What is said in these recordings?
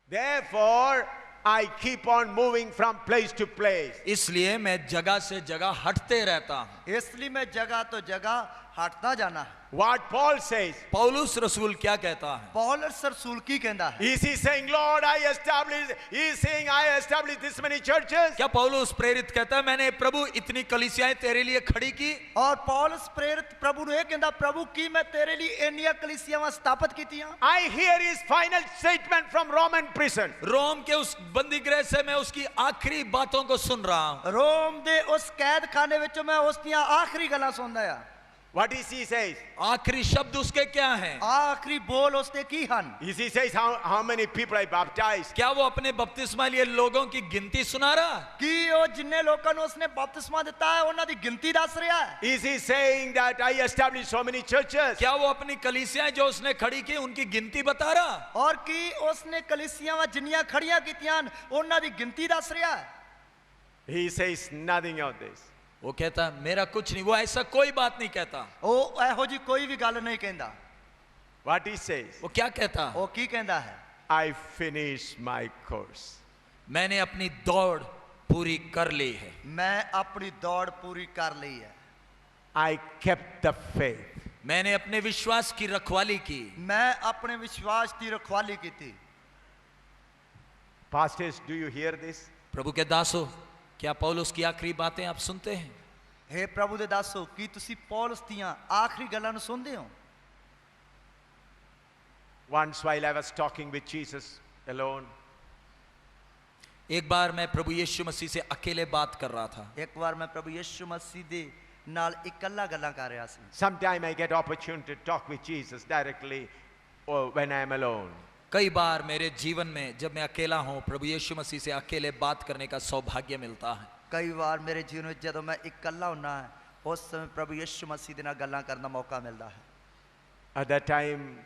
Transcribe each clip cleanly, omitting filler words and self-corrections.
Therefore, I keep on moving from place to place. इसलिए मैं जगह से जगह हटते रहता हूँ। इसलिए मैं जगह तो जगह हटता जाना है। What Paul says, पौलुस रसूल क्या कहता है? पौलुस रसूल की कहता है, is he saying, Lord, he is saying, I established this many churches? क्या पौलुस प्रेरित कहता है मैंने प्रभु इतनी कलीसियाएं तेरे लिए खड़ी की? और पौलुस प्रेरित प्रभु ने कहता, प्रभु की मैं तेरे लिए इन्नियां कलीसियां स्थापित कीतियां। I hear his final statement from Roman prison. रोम के उस बंदीगृह से मैं उसकी आखिरी बातों को सुन रहा हूँ। रोम दे उस कैद खाने विच मैं उसदियां आखिरी गल्लां सुनदा आ। What is he says? आखिरी शब्द उसके क्या हैं? आखिरी बोल उसने की हन। Is he says how many people I baptized? क्या वो अपने बपतिस्मा लिए लोगों की गिनती सुना रहा? कि वो जिन्ने लोगों ने उसने बपतिस्मा दिता है उन्हां दी गिनती दस रहा है। Is he saying that I established so many churches? क्या वो अपनी कलीसियाएं जो उसने खड़ी की उनकी गिनती बता रहा? और कि उसने कलीसियां जिन्नियां खड़ियां कीतियां उन्हां दी गिनती दस रहा है। He says nothing of this. वो कहता मेरा कुछ नहीं, वो ऐसा कोई बात नहीं कहता। वो एहो जी कोई भी गल नहीं कहंदा। What he says? वो क्या कहता? वो की कहंदा है, I finished my course. मैंने अपनी दौड़ पूरी कर ली है। मैं अपनी दौड़ पूरी कर ली है। I kept the faith. मैंने अपने विश्वास की रखवाली की। मैं अपने विश्वास की रखवाली की थी। Pastors, do you hear this? प्रभु के दासो, क्या पौलुस की आखिरी बातें आप सुनते हैं? हे प्रभु दे दासो, की तुसी पौलुस दियां आखिरी गल्लां नु सुनदे हो? Once while I was talking with Jesus alone, एक बार मैं प्रभु यीशु मसीह से अकेले बात कर रहा था। एक बार मैं प्रभु यीशु मसीह दे नाल इकल्ला गल्लां कर रहा सी। sometime I get opportunity to talk with Jesus directly or when I am alone. कई बार मेरे जीवन में जब मैं अकेला हूं प्रभु यीशु मसीह से अकेले बात करने का सौभाग्य मिलता है। कई बार मेरे जीवन में जब मैं इकल्ला हुन्ना है उस समय प्रभु यीशु मसीह दे नाल गल्लां करन दा मौका मिलता है। At that time,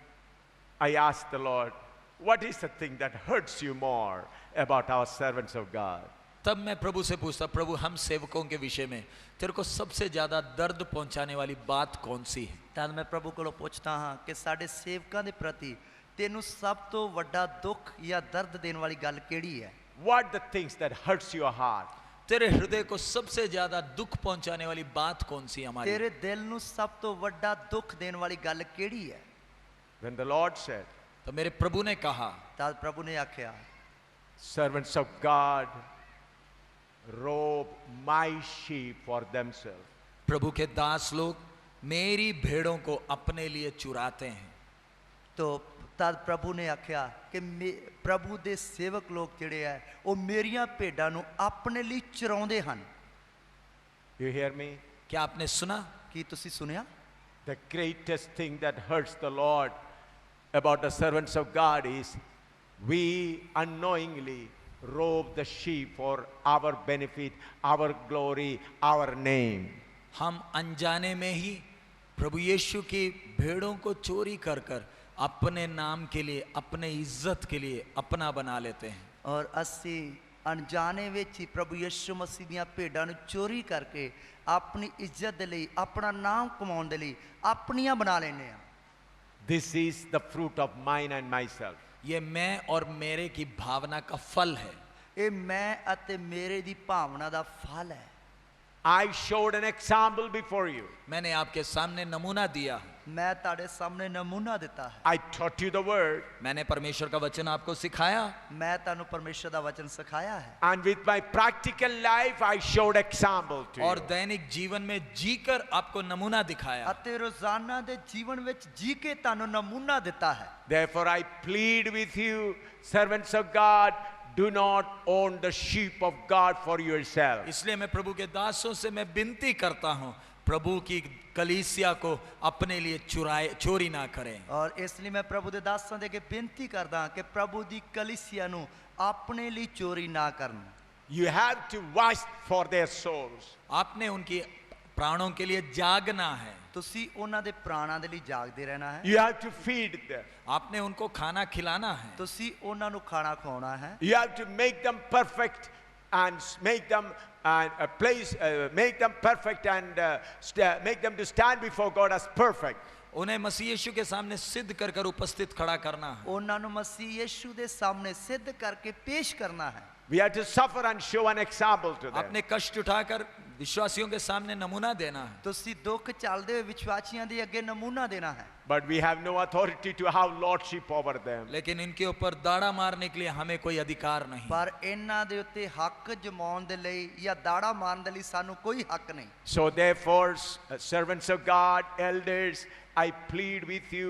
I asked the Lord, what is the thing that hurts you more about our servants of God? तब मैं प्रभु से पूछता, प्रभु हम सेवकों के विषय में तेरे को सबसे ज्यादा दर्द पहुंचाने वाली बात कौन सी है? तद मैं प्रभु कोलों पुछदा हां कि साडे सेवकां दे प्रति तेनू सब तो वड्डा दुख या दर्द देने वाली गल केड़ी है? What the things that hurts your heart? तेरे हृदय को सबसे ज्यादा दुख पहुंचाने वाली बात कौन सी हमारी? तेरे दिल नू सब तो वड्डा दुख देने वाली गल केड़ी है? Then the Lord said, तो मेरे प्रभु ने कहा, तद प्रभु ने आख्या, servants of God rob my sheep for themselves. प्रभु के दास लोग मेरी भेड़ों को अपने लिए चुराते हैं। तो तद प्रभु ने आख्या कि प्रभु दे सेवक लोग जिहड़े है वो मेरियां भेडां नू अपने लिए चराउंदे हन। You hear me? क्या आपने सुना? की तुसी सुनिया? The greatest thing that hurts the Lord about the servants of God is we unknowingly rob the sheep for our benefit, our glory, our name. हम अनजाने में ही प्रभु यीशु की भेड़ों को चोरी कर कर अपने नाम के लिए, अपने इज्जत के लिए अपना बना लेते हैं। और असी अनजाने विच ही प्रभु यीशु मसीह दियां भेडां नू चोरी करके अपनी इज्जत दे लई, अपना नाम कमाउण दे लई अपनियां बना लेने आ। This is the fruit of mine and myself. ये मैं और मेरे की भावना का फल है। ये मैं अते मेरे दी भावना दा फल है। I showed an example before you. मैंने आपके सामने नमूना दिया। मैं ताड़े सामने नमूना देता है। I taught you the word. मैंने परमेश्वर का वचन आपको सिखाया। मैं तानू परमेश्वर दा वचन सिखाया है। And with my practical life, I showed example to और you. दैनिक जीवन में जीकर आपको नमूना दिखाया। अते रोजाना दे जीवन विच जी के तानू नमूना देता है। Therefore, I plead with you, servants of God, do not own the sheep of God for yourself. इसलिए मैं प्रभु के दासों से मैं विनती करता हूँ, प्रभु की कलीसिया को अपने लिए चोरी ना करें। और इसलिए मैं प्रभु दे दासां दे के बेनती करदा कि प्रभु दी कलीसिया नू अपने लिए चोरी ना करन। You have to watch for their souls. आपने उनकी प्राणों के लिए जागना है। तुसी उन्हां दे प्राणां दे लई जागदे रहना है। You have to feed them. आपने उनको खाना खिलाना है। तुसी उन्हां नू खाना खवाउणा है। You have to make them perfect and make them make them perfect and make them to stand before God as perfect. उन्हें मसीह यीशु के सामने सिद्ध कर कर उपस्थित खड़ा करना है। ਉਹਨਾਂ ਨੂੰ ਮਸੀਹ ਯੀਸ਼ੂ ਦੇ ਸਾਹਮਣੇ ਸਿੱਧ ਕਰਕੇ ਪੇਸ਼ ਕਰਨਾ ਹੈ। We have to suffer and show an example to them. अपने कष्ट उठाकर विश्वासियों के सामने नमूना देना है। ਤੁਸੀਂ ਦੁੱਖ ਚੱਲਦੇ ਹੋਏ ਵਿਸ਼ਵਾਸੀਆਂ ਦੇ ਅੱਗੇ ਨਮੂਨਾ ਦੇਣਾ ਹੈ। But we have no authority to have lordship over them. लेकिन इनके ऊपर दाड़ा मारने के लिए हमें कोई अधिकार नहीं। ਪਰ ਇਹਨਾਂ ਦੇ ਉੱਤੇ ਹੱਕ ਜਮਾਉਣ ਦੇ ਲਈ ਜਾਂ ਦਾੜਾ ਮਾਰਨ ਦੇ ਲਈ ਸਾਨੂੰ ਕੋਈ ਹੱਕ ਨਹੀਂ। So therefore, servants of God, elders, I plead with you,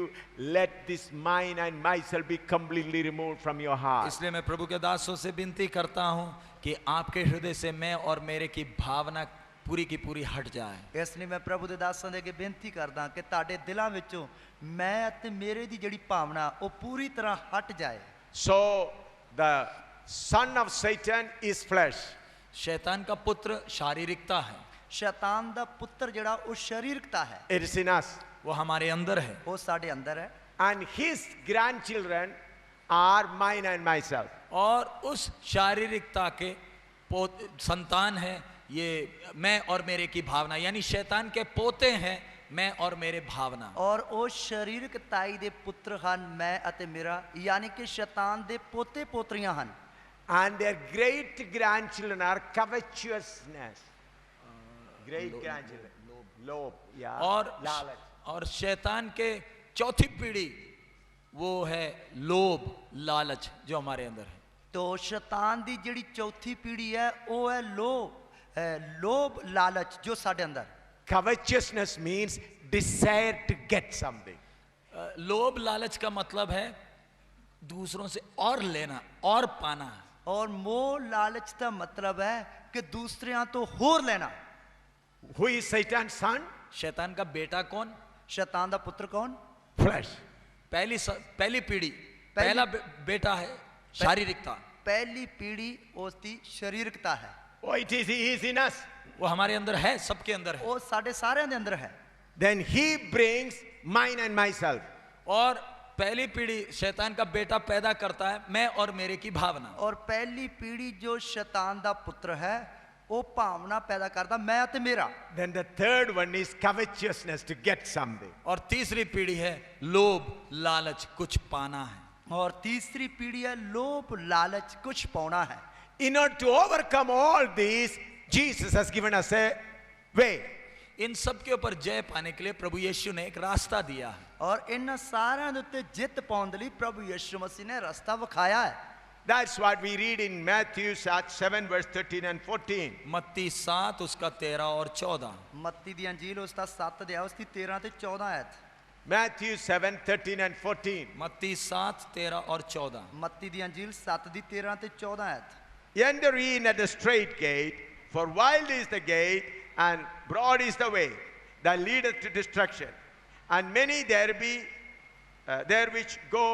let this mine and myself be completely removed from your heart. इसलिए मैं प्रभु के दासों से विनती करता हूं कि आपके हृदय से मैं और मेरे की भावना पूरी की पूरी हट जाए। ਇਸ ਲਈ ਮੈਂ ਪ੍ਰਭੂ ਦੇ ਦਾਸਾਂ ਦੇ ਅੱਗੇ ਬੇਨਤੀ ਕਰਦਾ ਕਿ ਤੁਹਾਡੇ ਦਿਲਾਂ ਵਿੱਚੋਂ ਮੈਂ ਅਤੇ ਮੇਰੇ ਦੀ ਜਿਹੜੀ ਭਾਵਨਾ ਉਹ ਪੂਰੀ ਤਰ੍ਹਾਂ ਹਟ ਜਾਏ। So the son of Satan is flesh. शैतान का पुत्र शारीरिकता है, ਸ਼ੈਤਾਨ ਦਾ ਪੁੱਤਰ ਜਿਹੜਾ ਉਹ ਸਰੀਰਕਤਾ ਹੈ, It is in us. वो हमारे अंदर है। ਉਹ ਸਾਡੇ ਅੰਦਰ ਹੈ। And his grandchildren are mine and myself. और उस शारीरिकता के संतान है ये मैं और मेरे की भावना, यानी शैतान के पोते हैं मैं और मेरे भावना। ਔਰ ਉਹ ਸਰੀਰਕਤਾਈ ਦੇ ਪੁੱਤਰ ਹਨ ਮੈਂ ਅਤੇ ਮੇਰਾ, ਯਾਨੀ ਕਿ ਸ਼ੈਤਾਨ ਦੇ ਪੋਤੇ ਪੋਤਰੀਆਂ ਹਨ। And their great grandchildren are covetousness. Great grandchildren. Lob. Yeah. Lalat. और शैतान के चौथी पीढ़ी वो है लोभ लालच जो हमारे अंदर है। तो शैतान ਦੀ ਜਿਹੜੀ ਚੌਥੀ ਪੀੜ੍ਹੀ ਹੈ ਉਹ ਹੈ ਲੋਭ ਲਾਲਚ ਜੋ ਸਾਡੇ ਅੰਦਰ। Covetousness means desire to get something. लोभ लालच का मतलब है दूसरों से और लेना और पाना। और मोह लालच का मतलब है कि दूसरियां तो होर लेना। Who is Satan's son? शैतान का बेटा कौन? शैतान का पुत्र कौन? Flesh. पहली पीढ़ी पहला बेटा है शारीरिकता। पहली पीढ़ी उसकी शारीरिकता है। Oh, it is, he is in us. वो हमारे अंदर है, सबके अंदर है। वो साढ़े सारे के अंदर है। Then he brings mine and myself. और पहली पीढ़ी शैतान का बेटा पैदा करता है मैं और मेरे की भावना। और पहली पीढ़ी जो शैतान का पुत्र है वो भावना पैदा करता मैं और मेरा। Then the third one is covetousness, to get something. और तीसरी पीढ़ी है लोभ लालच, कुछ पाना है। और तीसरी पीढ़ी है लोभ लालच, कुछ पाना है। In order to overcome all these, Jesus has given us a way. इन सब के ऊपर जय पाने के लिए प्रभु यीशु ने एक रास्ता दिया है। और इन सारे दे उत्ते जित पाउण दे लई प्रभु यीशु मसीह ने रास्ता विखाया है। That's what we read in Matthew 7 verse 13 and 14. मत्ती 7 उसका 13 और 14। मत्ती दी अंजील उसका 7 अध्याय उसकी 13 ते 14 आयत। Matthew 7, 13 and 14. मत्ती 7 13 और 14। मत्ती दी अंजील 7 दी 13 ते 14 आयत। Enter in at the straight gate, for wide is the gate and broad is the way that leadeth to destruction, and many there be there which go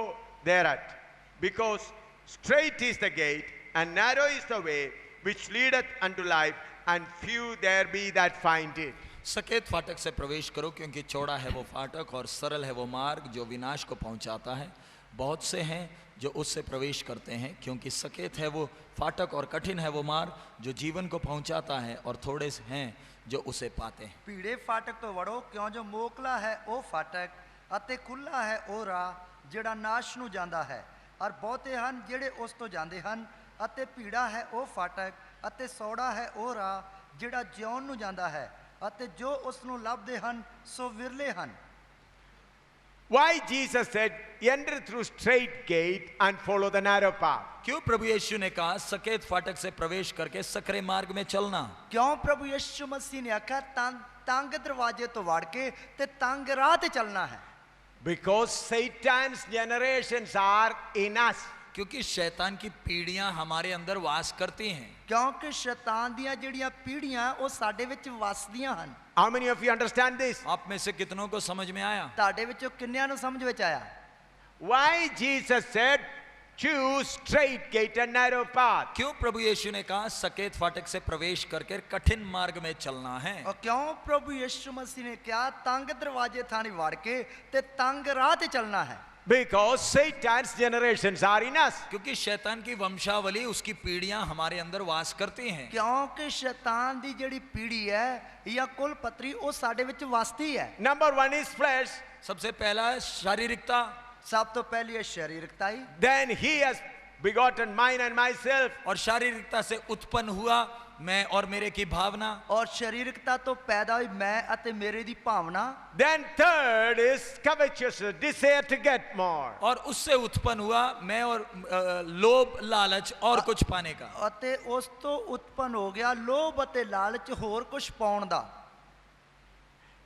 thereat. Because straight is the gate and narrow is the way which leadeth unto life, and few there be that find it. सकेत फाटक से प्रवेश करो, क्योंकि चौड़ा है वो फाटक और सरल है वो मार्ग जो विनाश को पहुंचाता है। बहुत से हैं जो उससे प्रवेश करते हैं, क्योंकि सकेत है वो फाटक और कठिन है वो मार्ग जो जीवन को पहुंचाता है, और थोड़े से हैं जो उसे पाते हैं। भीड़े फाटक तो वड़ो, क्यों जो मोकला है ओ फाटक अते खुला है ओ राह जेड़ा नाश नूं जांदा है, और बहुते हन जेड़े उस तो जांदे हन। अते भीड़ा है ओ फाटक अते सौड़ा है ओ राह जेड़ा जिउण नूं जांदा है, अते जो उस नूं लभदे हन सो विरले हन। Why Jesus said, enter through straight gate and follow the narrow path? क्यों प्रभु यीशु ने कहा सकेत फाटक से प्रवेश करके सकरे मार्ग में चलना? क्यों प्रभु यीशु मसीह ने आखा तंग दरवाजे तो वाड़ के ते तंग राह ते चलना है? Because Satan's generations are in us. क्योंकि शैतान की पीढ़ियां हमारे अंदर वास करती हैं। क्योंकि शैतान दियां जड़ियां पीढ़ियां वो साडे विच वसदियां हन। How many of you understand this? आप में से कितनों को समझ में आया? ताडे विचों किन्नियां नूं समझ विच आया? Why Jesus said, choose straight gate and narrow path? क्यों प्रभु यीशु ने कहा सकेत फाटक से प्रवेश करके कठिन मार्ग में चलना है? और क्यों प्रभु यीशु मसीह ने कहा तंग दरवाजे थानी वाड़ के ते तंग राह ते चलना है? Because Satan's generations are in us. क्योंकि शैतान की वंशावली, उसकी पीढ़ियां हमारे अंदर वास करती हैं। क्योंकि शैतान दी ਜਿਹੜੀ ਪੀੜੀ ਹੈ ਜਾਂ ਕੁਲ ਪਤਰੀ ਉਹ ਸਾਡੇ ਵਿੱਚ ਵਸਦੀ ਹੈ। Number one is flesh. सबसे पहला है शारीरिकता। ਸਭ ਤੋਂ ਪਹਿਲੀ ਹੈ ਸਰੀਰਕਤਾ ਹੀ। Then he has begotten mine and myself. और शारीरिकता से उत्पन्न हुआ मैं और मेरे की भावना। ਔਰ ਸਰੀਰਕਤਾ ਤੋਂ ਪੈਦਾ ਹੋਈ ਮੈਂ ਅਤੇ ਮੇਰੇ ਦੀ ਭਾਵਨਾ। Then third is covetousness, desire to get more. और उससे उत्पन्न हुआ मैं और लोभ, लालच और कुछ पाने का। ਅਤੇ ਉਸ ਤੋਂ ਉਤਪੰਨ ਹੋ ਗਿਆ ਲੋਭ ਅਤੇ ਲਾਲਚ ਹੋਰ ਕੁਝ ਪਾਉਣ ਦਾ।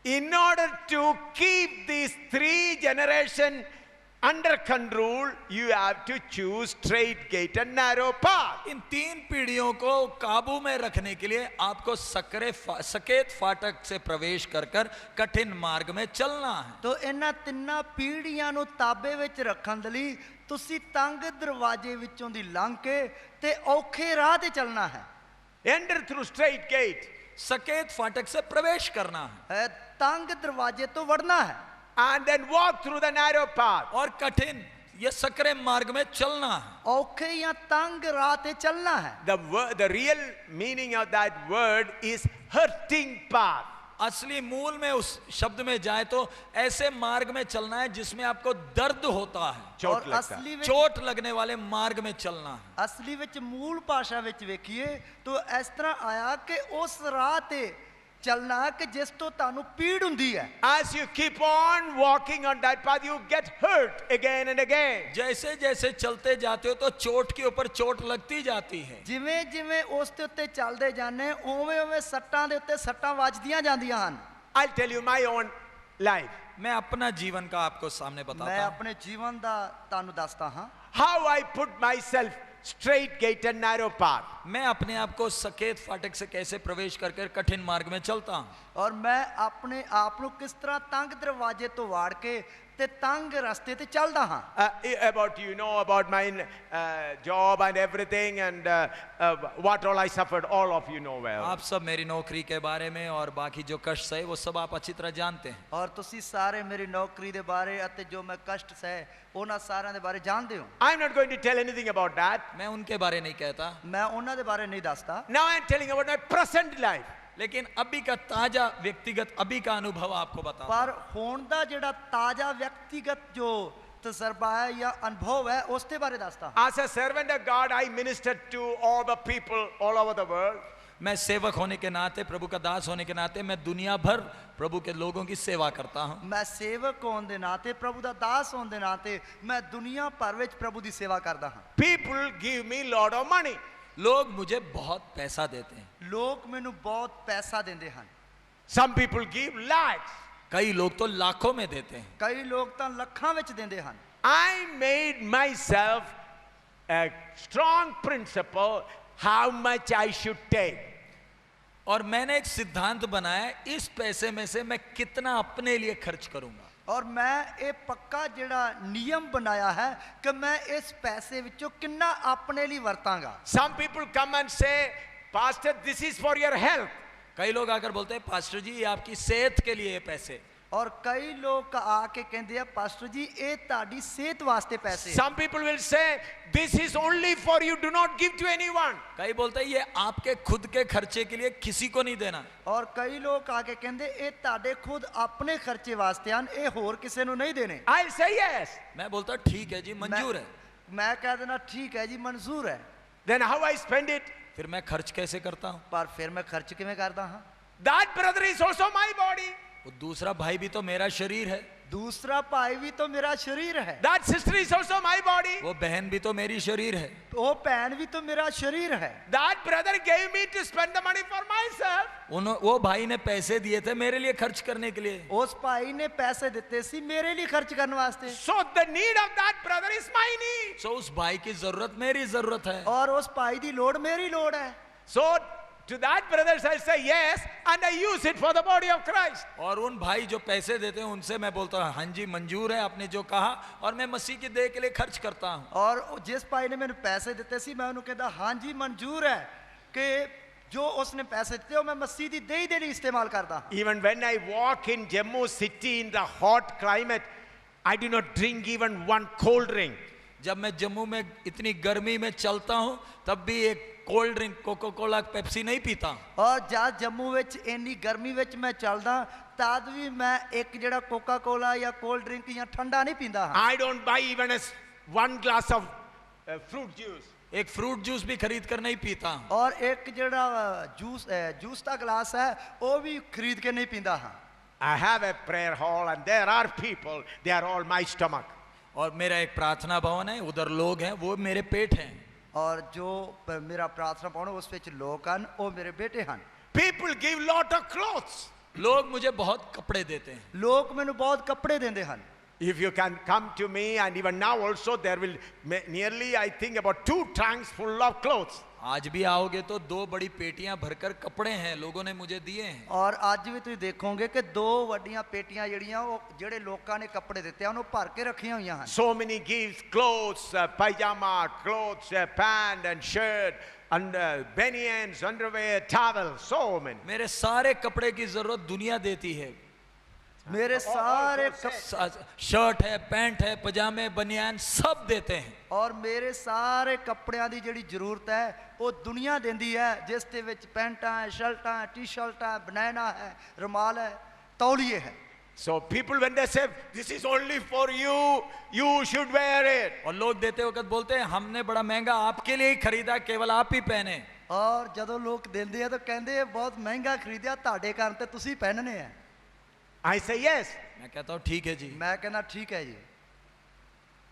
In order to keep these three generations under control, you have to choose straight gate and narrow path. इन तीन पीढ़ियों को काबू में रखने के लिए आपको सकेत फाटक से प्रवेश कर कर कठिन मार्ग में चलना है। ਤੋ ਇਹਨਾਂ ਤਿੰਨਾਂ ਪੀੜ੍ਹੀਆਂ ਨੂੰ ਤਾਬੇ ਵਿੱਚ ਰੱਖਣ ਦੇ ਲਈ ਤੁਸੀਂ ਤੰਗ ਦਰਵਾਜ਼ੇ ਵਿੱਚੋਂ ਦੀ ਲੰਘ ਕੇ ਤੇ ਔਖੇ ਰਾਹ ਤੇ ਚੱਲਣਾ ਹੈ। Enter through straight gate. सकेत फाटक से प्रवेश करना है ਤੰਗ ਦਰਵਾਜ਼ੇ ਤੋਂ ਵੜਨਾ ਹੈ। And then walk through the narrow path. और कठिन ये सकरे मार्ग में चलना है। ਔਖੇ ਜਾਂ ਤੰਗ ਰਾਹ ਤੇ ਚੱਲਣਾ ਹੈ। The real meaning of that word is hurting path. असली मूल में उस शब्द में जाए तो ऐसे मार्ग में चलना है जिसमें आपको दर्द होता है। चोट ਔਰ लगता है। ਅਸਲੀ ਵਿੱਚ चोट लगने वाले मार्ग में चलना है। ਅਸਲੀ ਵਿੱਚ ਮੂਲ ਭਾਸ਼ਾ ਵਿੱਚ ਵੇਖੀਏ ਤਾਂ ਇਸ ਤਰ੍ਹਾਂ ਆਇਆ ਕਿ ਉਸ ਰਾਹ ਤੇ ਚੱਲਣਾ ਕਿ ਜਿਸ ਤੋਂ ਤੁਹਾਨੂੰ ਪੀੜ ਹੁੰਦੀ ਹੈ। As you keep on walking on that path, you get hurt again and again. जैसे जैसे चलते जाते हो तो चोट के ऊपर चोट लगती जाती है। ਜਿਵੇਂ ਜਿਵੇਂ ਉਸ ਦੇ ਉੱਤੇ ਚੱਲਦੇ ਜਾਂਦੇ ਉਵੇਂ ਉਵੇਂ ਸੱਟਾਂ ਦੇ ਉੱਤੇ ਸੱਟਾਂ ਵੱਜਦੀਆਂ ਜਾਂਦੀਆਂ ਹਨ। I'll tell you my own life. मैं अपना जीवन का आपको सामने ਮੈਂ बताता हूँ। ਆਪਣੇ ਜੀਵਨ ਦਾ ਤੁਹਾਨੂੰ ਦੱਸਦਾ ਹਾਂ। How I put myself straight gate and narrow path. मैं अपने आप को सकेत फाटक से कैसे प्रवेश कर कर कठिन मार्ग में चलता हूँ। ਔਰ ਮੈਂ ਆਪਣੇ ਆਪ ਨੂੰ ਕਿਸ ਤਰ੍ਹਾਂ ਤੰਗ ਦਰਵਾਜ਼ੇ ਤੋਂ ਵਾੜ ਕੇ ਤੇ ਤੰਗ ਰਸਤੇ ਤੇ ਚੱਲਦਾ ਹਾਂ। About you know about my job and everything and what all I suffered, all of you know well. आप सब मेरी नौकरी के बारे में और बाकी जो कष्ट सहे वो सब आप अच्छी तरह जानते हैं। ਔਰ ਤੁਸੀਂ ਸਾਰੇ ਮੇਰੀ ਨੌਕਰੀ ਦੇ ਬਾਰੇ ਅਤੇ ਜੋ ਮੈਂ ਕਸ਼ਟ ਸਹਿ ਉਹਨਾਂ ਸਾਰਿਆਂ ਦੇ ਬਾਰੇ ਜਾਣਦੇ ਹੋ। I'm not going to tell anything about that. मैं उनके बारे नहीं कहता, ਮੈਂ ਉਹਨਾਂ ਦੇ ਬਾਰੇ ਨਹੀਂ ਦੱਸਦਾ। Now I'm telling about my present life. लेकिन अभी का ताजा व्यक्तिगत अभी का अनुभव आपको बताता हूं। ਪਰ ਹੁਣ ਦਾ ਜਿਹੜਾ ਤਾਜ਼ਾ ਵਿਅਕਤੀਗਤ ਜੋ ਤਜਰਬਾ ਹੈ ਜਾਂ ਅਨੁਭਵ ਹੈ ਉਸ ਦੇ ਬਾਰੇ ਦੱਸਦਾ। As a servant of God, I ministered to all the people all over the world. मैं सेवक होने के नाते, प्रभु का दास होने के नाते मैं दुनिया भर प्रभु के लोगों की सेवा करता हूं। ਮੈਂ ਸੇਵਕ ਹੋਣ ਦੇ ਨਾਤੇ ਪ੍ਰਭੂ ਦਾ ਦਾਸ ਹੋਣ ਦੇ ਨਾਤੇ ਮੈਂ ਦੁਨੀਆ ਭਰ ਵਿੱਚ ਪ੍ਰਭੂ ਦੀ ਸੇਵਾ ਕਰਦਾ ਹਾਂ। People give me lot of money. लोग मुझे बहुत पैसा देते हैं। ਲੋਕ ਮੈਨੂੰ ਬਹੁਤ ਪੈਸਾ ਦਿੰਦੇ ਹਨ। Some people give lakhs. कई लोग तो लाखों में देते हैं। ਕਈ ਲੋਕ ਤਾਂ ਲੱਖਾਂ ਵਿੱਚ ਦਿੰਦੇ ਹਨ। I made myself a strong principle how much I should take. और मैंने एक सिद्धांत बनाया, इस पैसे में से मैं कितना अपने लिए खर्च करूंगा। ਔਰ ਮੈਂ ਇਹ ਪੱਕਾ ਜਿਹੜਾ ਨਿਯਮ ਬਣਾਇਆ ਹੈ ਕਿ ਮੈਂ ਇਸ ਪੈਸੇ ਵਿੱਚੋਂ ਕਿੰਨਾ ਆਪਣੇ ਲਈ ਵਰਤਾਂਗਾ। Some people come and say, Pastor, this is for your health. कई लोग आकर बोलते हैं पास्टर जी ये आपकी सेहत के लिए ये पैसे। ਔਰ ਕਈ ਲੋਕ ਆ ਕੇ ਕਹਿੰਦੇ ਆ ਪਾਸਟਰ ਜੀ ਇਹ ਤੁਹਾਡੀ ਸਿਹਤ ਵਾਸਤੇ ਪੈਸੇ। Some people will say, this is only for you, do not give to anyone. कई बोलते हैं ये आपके खुद के खर्चे के लिए किसी को नहीं देना। ਔਰ ਕਈ ਲੋਕ ਆ ਕੇ ਕਹਿੰਦੇ ਇਹ ਤੁਹਾਡੇ ਖੁਦ ਆਪਣੇ ਖਰਚੇ ਵਾਸਤੇ ਹਨ, ਇਹ ਹੋਰ ਕਿਸੇ ਨੂੰ ਨਹੀਂ ਦੇਣੇ। I'll say yes. मैं बोलता ठीक है जी, मंजूर है। ਮੈਂ ਕਹਿ ਦੇਣਾ ਠੀਕ ਹੈ ਜੀ ਮਨਜ਼ੂਰ ਹੈ। Then how I spend it? फिर मैं खर्च कैसे करता हूँ? ਪਰ ਫਿਰ ਮੈਂ ਖਰਚ ਕਿਵੇਂ ਕਰਦਾ ਹਾਂ? That brother is also my body. वो दूसरा भाई भी तो मेरा शरीर है। ਦੂਸਰਾ ਭਾਈ ਵੀ ਤਾਂ ਮੇਰਾ ਸਰੀਰ ਹੈ। That sister is also my body. वो बहन भी तो मेरी शरीर है। ਉਹ ਭੈਣ ਵੀ ਤਾਂ ਮੇਰਾ ਸਰੀਰ ਹੈ। That brother gave me to spend the money for myself. वो भाई ने पैसे दिए थे मेरे लिए खर्च करने के लिए। ਉਸ ਭਾਈ ਨੇ ਪੈਸੇ ਦਿੱਤੇ ਸੀ ਮੇਰੇ ਲਈ ਖਰਚ ਕਰਨ ਵਾਸਤੇ। So the need of that brother is my need. सो उस भाई की जरूरत मेरी जरूरत है। ਔਰ ਉਸ ਭਾਈ ਦੀ ਲੋੜ ਮੇਰੀ ਲੋੜ ਹੈ। So to that brothers I say yes and I use it for the body of Christ. और उन भाई जो पैसे देते हैं उनसे मैं बोलता हूँ हाँ जी मंजूर है आपने जो कहा, और मैं मसीह की देह के लिए खर्च करता हूँ। ਔਰ ਜਿਸ ਭਾਈ ਨੇ ਮੈਨੂੰ ਪੈਸੇ ਦਿੱਤੇ ਸੀ ਮੈਂ ਉਹਨੂੰ ਕਹਿੰਦਾ ਹਾਂਜੀ ਮਨਜ਼ੂਰ ਹੈ ਕਿ ਜੋ ਉਸਨੇ ਪੈਸੇ ਦਿੱਤੇ ਉਹ ਮੈਂ ਮਸੀਹ ਦੀ ਦੇਹ ਦੇ ਲਈ ਇਸਤੇਮਾਲ ਕਰਦਾ। Even when I walk in Jammu city in the hot climate, I do not drink even one cold drink. जब मैं जम्मू में इतनी गर्मी में चलता हूँ तब भी एक cold drink Coca Cola Pepsi नहीं पीता। ਔਰ ਜਦ ਜੰਮੂ ਵਿੱਚ ਇੰਨੀ ਗਰਮੀ ਵਿੱਚ ਮੈਂ ਚੱਲਦਾ ਤਦ ਵੀ ਮੈਂ ਇੱਕ ਜਿਹੜਾ ਕੋਕਾ ਕੋਲਾ ਜਾਂ ਕੋਲਡ ਡਰਿੰਕ ਜਾਂ ਠੰਡਾ ਨਹੀਂ ਪੀਂਦਾ ਹਾਂ। I don't buy even one glass of fruit juice. एक फ्रूट जूस भी खरीद कर नहीं पीता। ਔਰ ਇੱਕ ਜਿਹੜਾ ਜੂਸ ਦਾ ਗਲਾਸ ਹੈ ਉਹ ਵੀ ਖਰੀਦ ਕੇ ਨਹੀਂ ਪੀਂਦਾ ਹਾਂ। I have a prayer hall and there are people, they are all my stomach. और मेरा एक प्रार्थना भवन है, उधर लोग हैं, वो मेरे पेट हैं। ਔਰ ਜੋ ਮੇਰਾ ਪ੍ਰਾਰਥਨਾ ਭਵਨ ਉਸ ਵਿੱਚ ਲੋਕ ਹਨ ਉਹ ਮੇਰੇ ਬੇਟੇ ਹਨ। People give lot of clothes. लोग मुझे बहुत कपड़े देते हैं। ਲੋਕ ਮੈਨੂੰ ਬਹੁਤ ਕੱਪੜੇ ਦਿੰਦੇ ਹਨ। If you can come to me, and even now also there will nearly, I think, about 2 trunks full of clothes. आज भी आओगे तो 2 बड़ी पेटियां भरकर कपड़े हैं, लोगों ने मुझे दिए हैं। ਔਰ ਅੱਜ ਵੀ ਤੁਸੀਂ ਦੇਖੋਗੇ ਕਿ 2 ਵੱਡੀਆਂ ਪੇਟੀਆਂ ਜਿਹੜੀਆਂ ਉਹ ਜਿਹੜੇ ਲੋਕਾਂ ਨੇ ਕੱਪੜੇ ਦਿੱਤੇ ਆ ਉਹਨੂੰ ਭਰ ਕੇ ਰੱਖੀਆਂ ਹੋਈਆਂ ਹਨ। So many gifts, clothes, pajama, clothes, pant and shirt, and banians, underwear, towel, so many. मेरे सारे कपड़े की जरूरत दुनिया देती है। मेरे सारे शर्ट है, पैंट है, पजामे, बनियान सब देते हैं। ਔਰ ਮੇਰੇ ਸਾਰੇ ਕੱਪੜਿਆਂ ਦੀ ਜਿਹੜੀ ਜ਼ਰੂਰਤ ਹੈ ਉਹ ਦੁਨੀਆ ਦਿੰਦੀ ਹੈ, ਜਿਸ ਦੇ ਵਿੱਚ ਪੈਂਟਾਂ ਹੈ, ਸ਼ਰਟਾਂ ਹੈ, ਟੀ-ਸ਼ਰਟਾਂ ਹੈ, ਬਨੈਨਾ ਹੈ, ਰੁਮਾਲ ਹੈ, ਤੌਲੀਏ ਹੈ। So people when they say this is only for you, you should wear it. और लोग देते वक्त बोलते हैं हमने बड़ा महंगा आपके लिए ही खरीदा, केवल आप ही पहने। ਔਰ ਜਦੋਂ ਲੋਕ ਦਿੰਦੇ ਆ ਤਾਂ ਕਹਿੰਦੇ ਇਹ ਬਹੁਤ ਮਹਿੰਗਾ ਖਰੀਦਿਆ ਤੁਹਾਡੇ ਕਾਰਨ ਤੇ ਤੁਸੀਂ ਪਹਿਨਣੇ ਆ। I say yes. मैं कहता हूँ ठीक है जी। ਮੈਂ ਕਹਿੰਦਾ ਠੀਕ ਹੈ ਜੀ।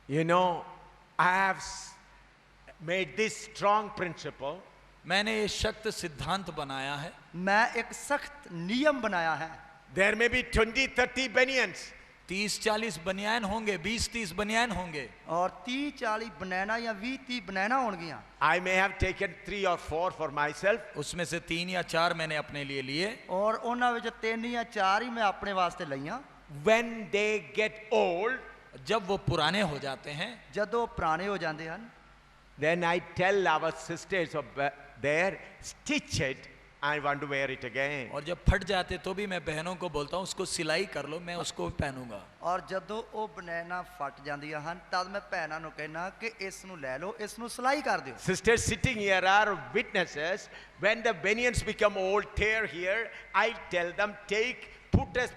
You know, I have made this strong principle. मैंने ये शक्त सिद्धांत बनाया है। मैं एक सख्त नियम बनाया है। There may be 20-30 banians. 30-40 बनियान होंगे, 20-30 बनियान होंगे। और 30-40 बनैना या 20-30 बनैना होंगियां। I may have taken 3 or 4 for myself. उसमें से 3 या 4 मैंने अपने लिए लिए। और ਉਹਨਾਂ ਵਿੱਚ 3 या 4 ही मैं अपने वास्ते लईयां। When they get old, जब वो पुराने हो जाते हैं, ਜਦੋਂ ਪੁਰਾਣੇ ਹੋ ਜਾਂਦੇ ਹਨ, then I tell our sisters there, stitch it. I want to wear it again. और जब फट जाते तो भी मैं बहनों को बोलता हूँ उसको सिलाई कर लो, मैं उसको पहनूंगा। और ਜਦੋਂ ਉਹ ਬਨੈਨਾ ਫਟ ਜਾਂਦੀਆਂ ਹਨ ਤਦ ਮੈਂ ਭੈਣਾਂ ਨੂੰ ਕਹਿਣਾ ਕਿ ਇਸ ਨੂੰ ਲੈ ਲਓ, ਇਸ ਨੂੰ ਸਿਲਾਈ ਕਰ ਦਿਓ। Sisters sitting here are witnesses. When the banians become old, tear here, I tell them put a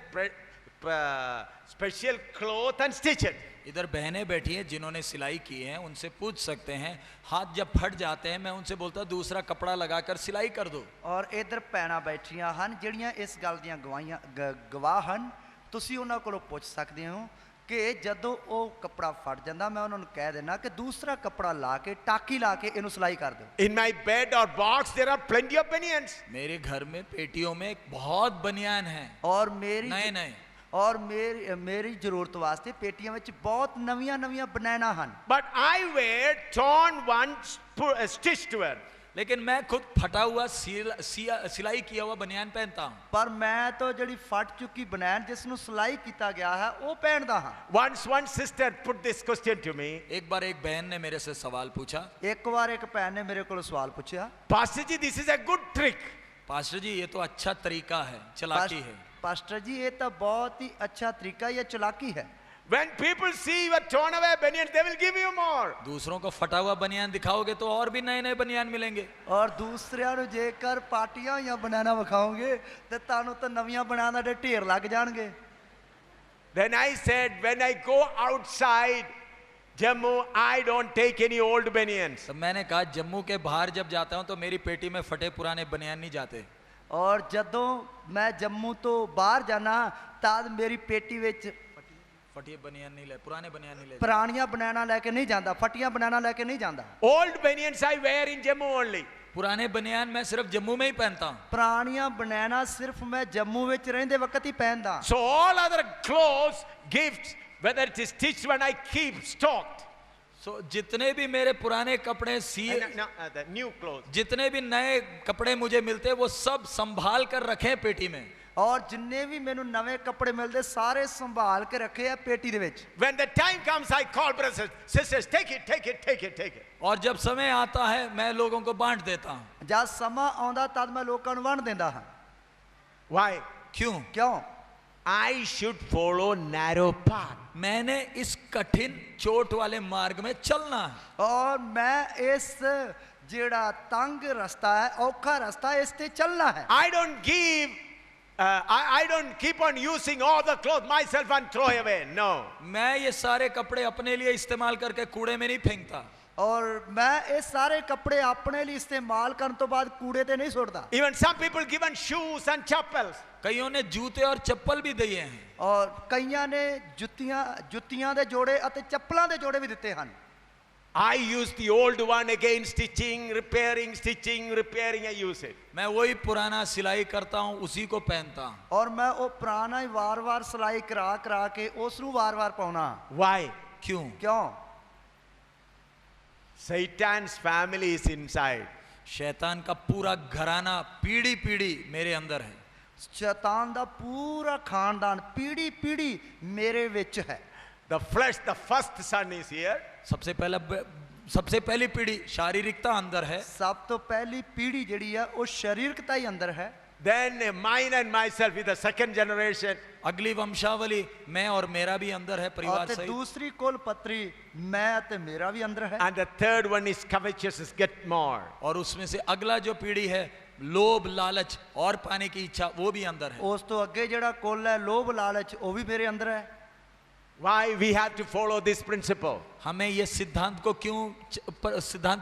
special cloth and stitch it. इधर बहनें बैठी हैं जिन्होंने सिलाई की है, उनसे पूछ सकते हैं। हाथ जब फट जाते हैं मैं उनसे बोलता हूं दूसरा कपड़ा लगाकर सिलाई कर दो। और इधर ਭੈਣਾਂ ਬੈਠੀਆਂ ਹਨ ਜਿਹੜੀਆਂ ਇਸ ਗੱਲ ਦੀਆਂ ਗਵਾਹ ਹਨ। ਤੁਸੀਂ ਉਹਨਾਂ ਕੋਲੋਂ ਪੁੱਛ ਸਕਦੇ ਹੋ ਕਿ ਜਦੋਂ ਉਹ ਕੱਪੜਾ ਫਟ ਜਾਂਦਾ ਮੈਂ ਉਹਨਾਂ ਨੂੰ ਕਹਿ ਦੇਣਾ ਕਿ ਦੂਸਰਾ ਕੱਪੜਾ ਲਾ ਕੇ ਟਾਕੀ ਲਾ ਕੇ ਇਹਨੂੰ ਸਿਲਾਈ ਕਰ ਦਿਓ। In my bed or box there are plenty of banians. मेरे घर में पेटियों में बहुत बनियान हैं और मेरी नए और मेरी जरूरत वास्ते पेटियां ਵਿੱਚ बहुत नवीं बनैना ਹਨ। But I wear torn one stitched one. लेकिन मैं खुद फटा हुआ सिलाई किया हुआ बनियान पहनता हूँ। पर मैं तो ਜਿਹੜੀ फट चुकी बनैन जिस ਨੂੰ सिलाई ਕੀਤਾ ਗਿਆ है वो पहनदा हां। Once one sister put this question to me. एक बार एक बहन ने मेरे से सवाल पूछा। एक बार एक बहन ने मेरे को सवाल पूछा, Pastor ji, this is a good trick. Pastor ji ये तो अच्छा तरीका है, चलाकी है। पास्टर जी ये तो बहुत ही अच्छा तरीका या चलाकी है। When people see your torn away banians, they will give you more. दूसरों को फटा हुआ बनियान दिखाओगे तो और भी नए बनियान मिलेंगे। और दूसरिਆਂ ਨੂੰ ਜੇਕਰ ਪਾਟੀਆਂ ਜਾਂ ਬਨਾਨਾ ਵਿਖਾਓਗੇ ਤੇ ਤੁਹਾਨੂੰ ਤਾਂ ਨਵੀਆਂ ਬਨਾਨਾ ਦੇ ਢੇਰ ਲੱਗ ਜਾਣਗੇ। Then I said, when I go outside Jammu, I don't take any old banians. तो मैंने कहा जम्मू के बाहर जब जाता हूँ तो मेरी पेटी में फटे पुराने बनियान नहीं जाते। और ਜਦੋਂ मैं जम्मू तो बाहर जाना तद मेरी पेटी ਵਿੱਚ फटिए बनियान नहीं ले, पुराने बनियान नहीं ले। ਪੁਰਾਣੀਆਂ ਬਨਾਨਾ ਲੈ ਕੇ ਨਹੀਂ ਜਾਂਦਾ, ਫਟੀਆਂ ਬਨਾਨਾ ਲੈ ਕੇ ਨਹੀਂ ਜਾਂਦਾ। Old banians I wear in Jammu only. पुराने बनियान मैं सिर्फ जम्मू में ही पहनता हूँ। ਪੁਰਾਣੀਆਂ ਬਨਾਨਾ ਸਿਰਫ ਮੈਂ ਜੰਮੂ ਵਿੱਚ ਰਹਿੰਦੇ ਵਕਤ ਹੀ ਪਹਿਨਦਾ। So all other clothes, gifts, whether it is stitched one, I keep stocked. So जितने भी मेरे पुराने कपड़े The new clothes. जितने भी नए कपड़े मुझे मिलते वो सब संभाल कर रखे पेटी में। और जिन्ने भी ਮੈਨੂੰ ਨਵੇਂ ਕੱਪੜੇ ਮਿਲਦੇ ਸਾਰੇ ਸੰਭਾਲ ਕੇ ਰੱਖੇ ਆ ਪੇਟੀ ਦੇ ਵਿੱਚ। When the time comes, I call brothers, sisters, take it. और जब समय आता है मैं लोगों को बांट देता हूँ। जब समा आਉਂਦਾ तद मैं लोगों ਨੂੰ ਵੰਡ ਦਿੰਦਾ ਹਾਂ। Why? क्यों? क्यों? I should follow narrow path. मैंने इस कठिन चोट वाले मार्ग में चलना है और मैं इस ਜਿਹੜਾ ਤੰਗ ਰਸਤਾ ਹੈ ਔਖਾ ਰਸਤਾ ਇਸ ਤੇ ਚੱਲਣਾ ਹੈ I don't give, I don't keep on using all the clothes myself and throw away. No. मैं ये सारे कपड़े अपने लिए इस्तेमाल करके कूड़े में नहीं फेंकता और मैं ਇਹ ਸਾਰੇ ਕੱਪੜੇ ਆਪਣੇ ਲਈ ਇਸਤੇਮਾਲ ਕਰਨ ਤੋਂ ਬਾਅਦ ਕੂੜੇ ਤੇ ਨਹੀਂ ਸੁੱਟਦਾ Even some people given shoes and chappals. कईयों ने जूते और चप्पल भी दिए हैं ਔਰ ਕਈਆਂ ਨੇ ਜੁੱਤੀਆਂ ਦੇ ਜੋੜੇ ਅਤੇ ਚੱਪਲਾਂ ਦੇ ਜੋੜੇ ਵੀ ਦਿੱਤੇ ਹਨ I use the old one again, stitching, repairing, I use it. मैं वही पुराना सिलाई करता हूँ उसी को पहनता हूँ और मैं ਉਹ ਪੁਰਾਣਾ ਹੀ ਵਾਰ-ਵਾਰ ਸਿਲਾਈ ਕਰਾ ਕੇ ਉਸ ਨੂੰ ਵਾਰ-ਵਾਰ ਪਾਉਣਾ Why? क्यों ਕਿਉਂ Satan's family is inside. शैतान का पूरा घराना पीढ़ी पीढ़ी मेरे अंदर है ਸ਼ੈਤਾਨ ਦਾ ਪੂਰਾ ਖਾਨਦਾਨ ਪੀੜੀ ਮੇਰੇ ਵਿੱਚ ਹੈ The flesh, the first son is here. सबसे पहली पीढ़ी शारीरिकता अंदर है ਸਭ ਤੋਂ ਪਹਿਲੀ ਪੀੜੀ ਜਿਹੜੀ ਹੈ ਉਹ ਸਰੀਰਕਤਾ ਹੀ ਅੰਦਰ ਹੈ Then mine and myself is the second generation. अगली वंशावली मैं और मेरा भी अंदर है परिवार ਅਤੇ सहित ਦੂਸਰੀ ਕੁਲ ਪੱਤਰੀ ਮੈਂ ਅਤੇ ਮੇਰਾ ਵੀ ਅੰਦਰ ਹੈ And the third one is covetousness, get more. और उसमें से अगला जो पीढ़ी है लोभ लालच और पाने की इच्छा वो भी अंदर है ਉਸ ਤੋਂ ਅੱਗੇ ਜਿਹੜਾ ਕੁਲ ਹੈ ਲੋਭ ਲਾਲਚ ਉਹ ਵੀ ਮੇਰੇ ਅੰਦਰ ਹੈ Why we have to follow this principle? हमें ये सिद्धांत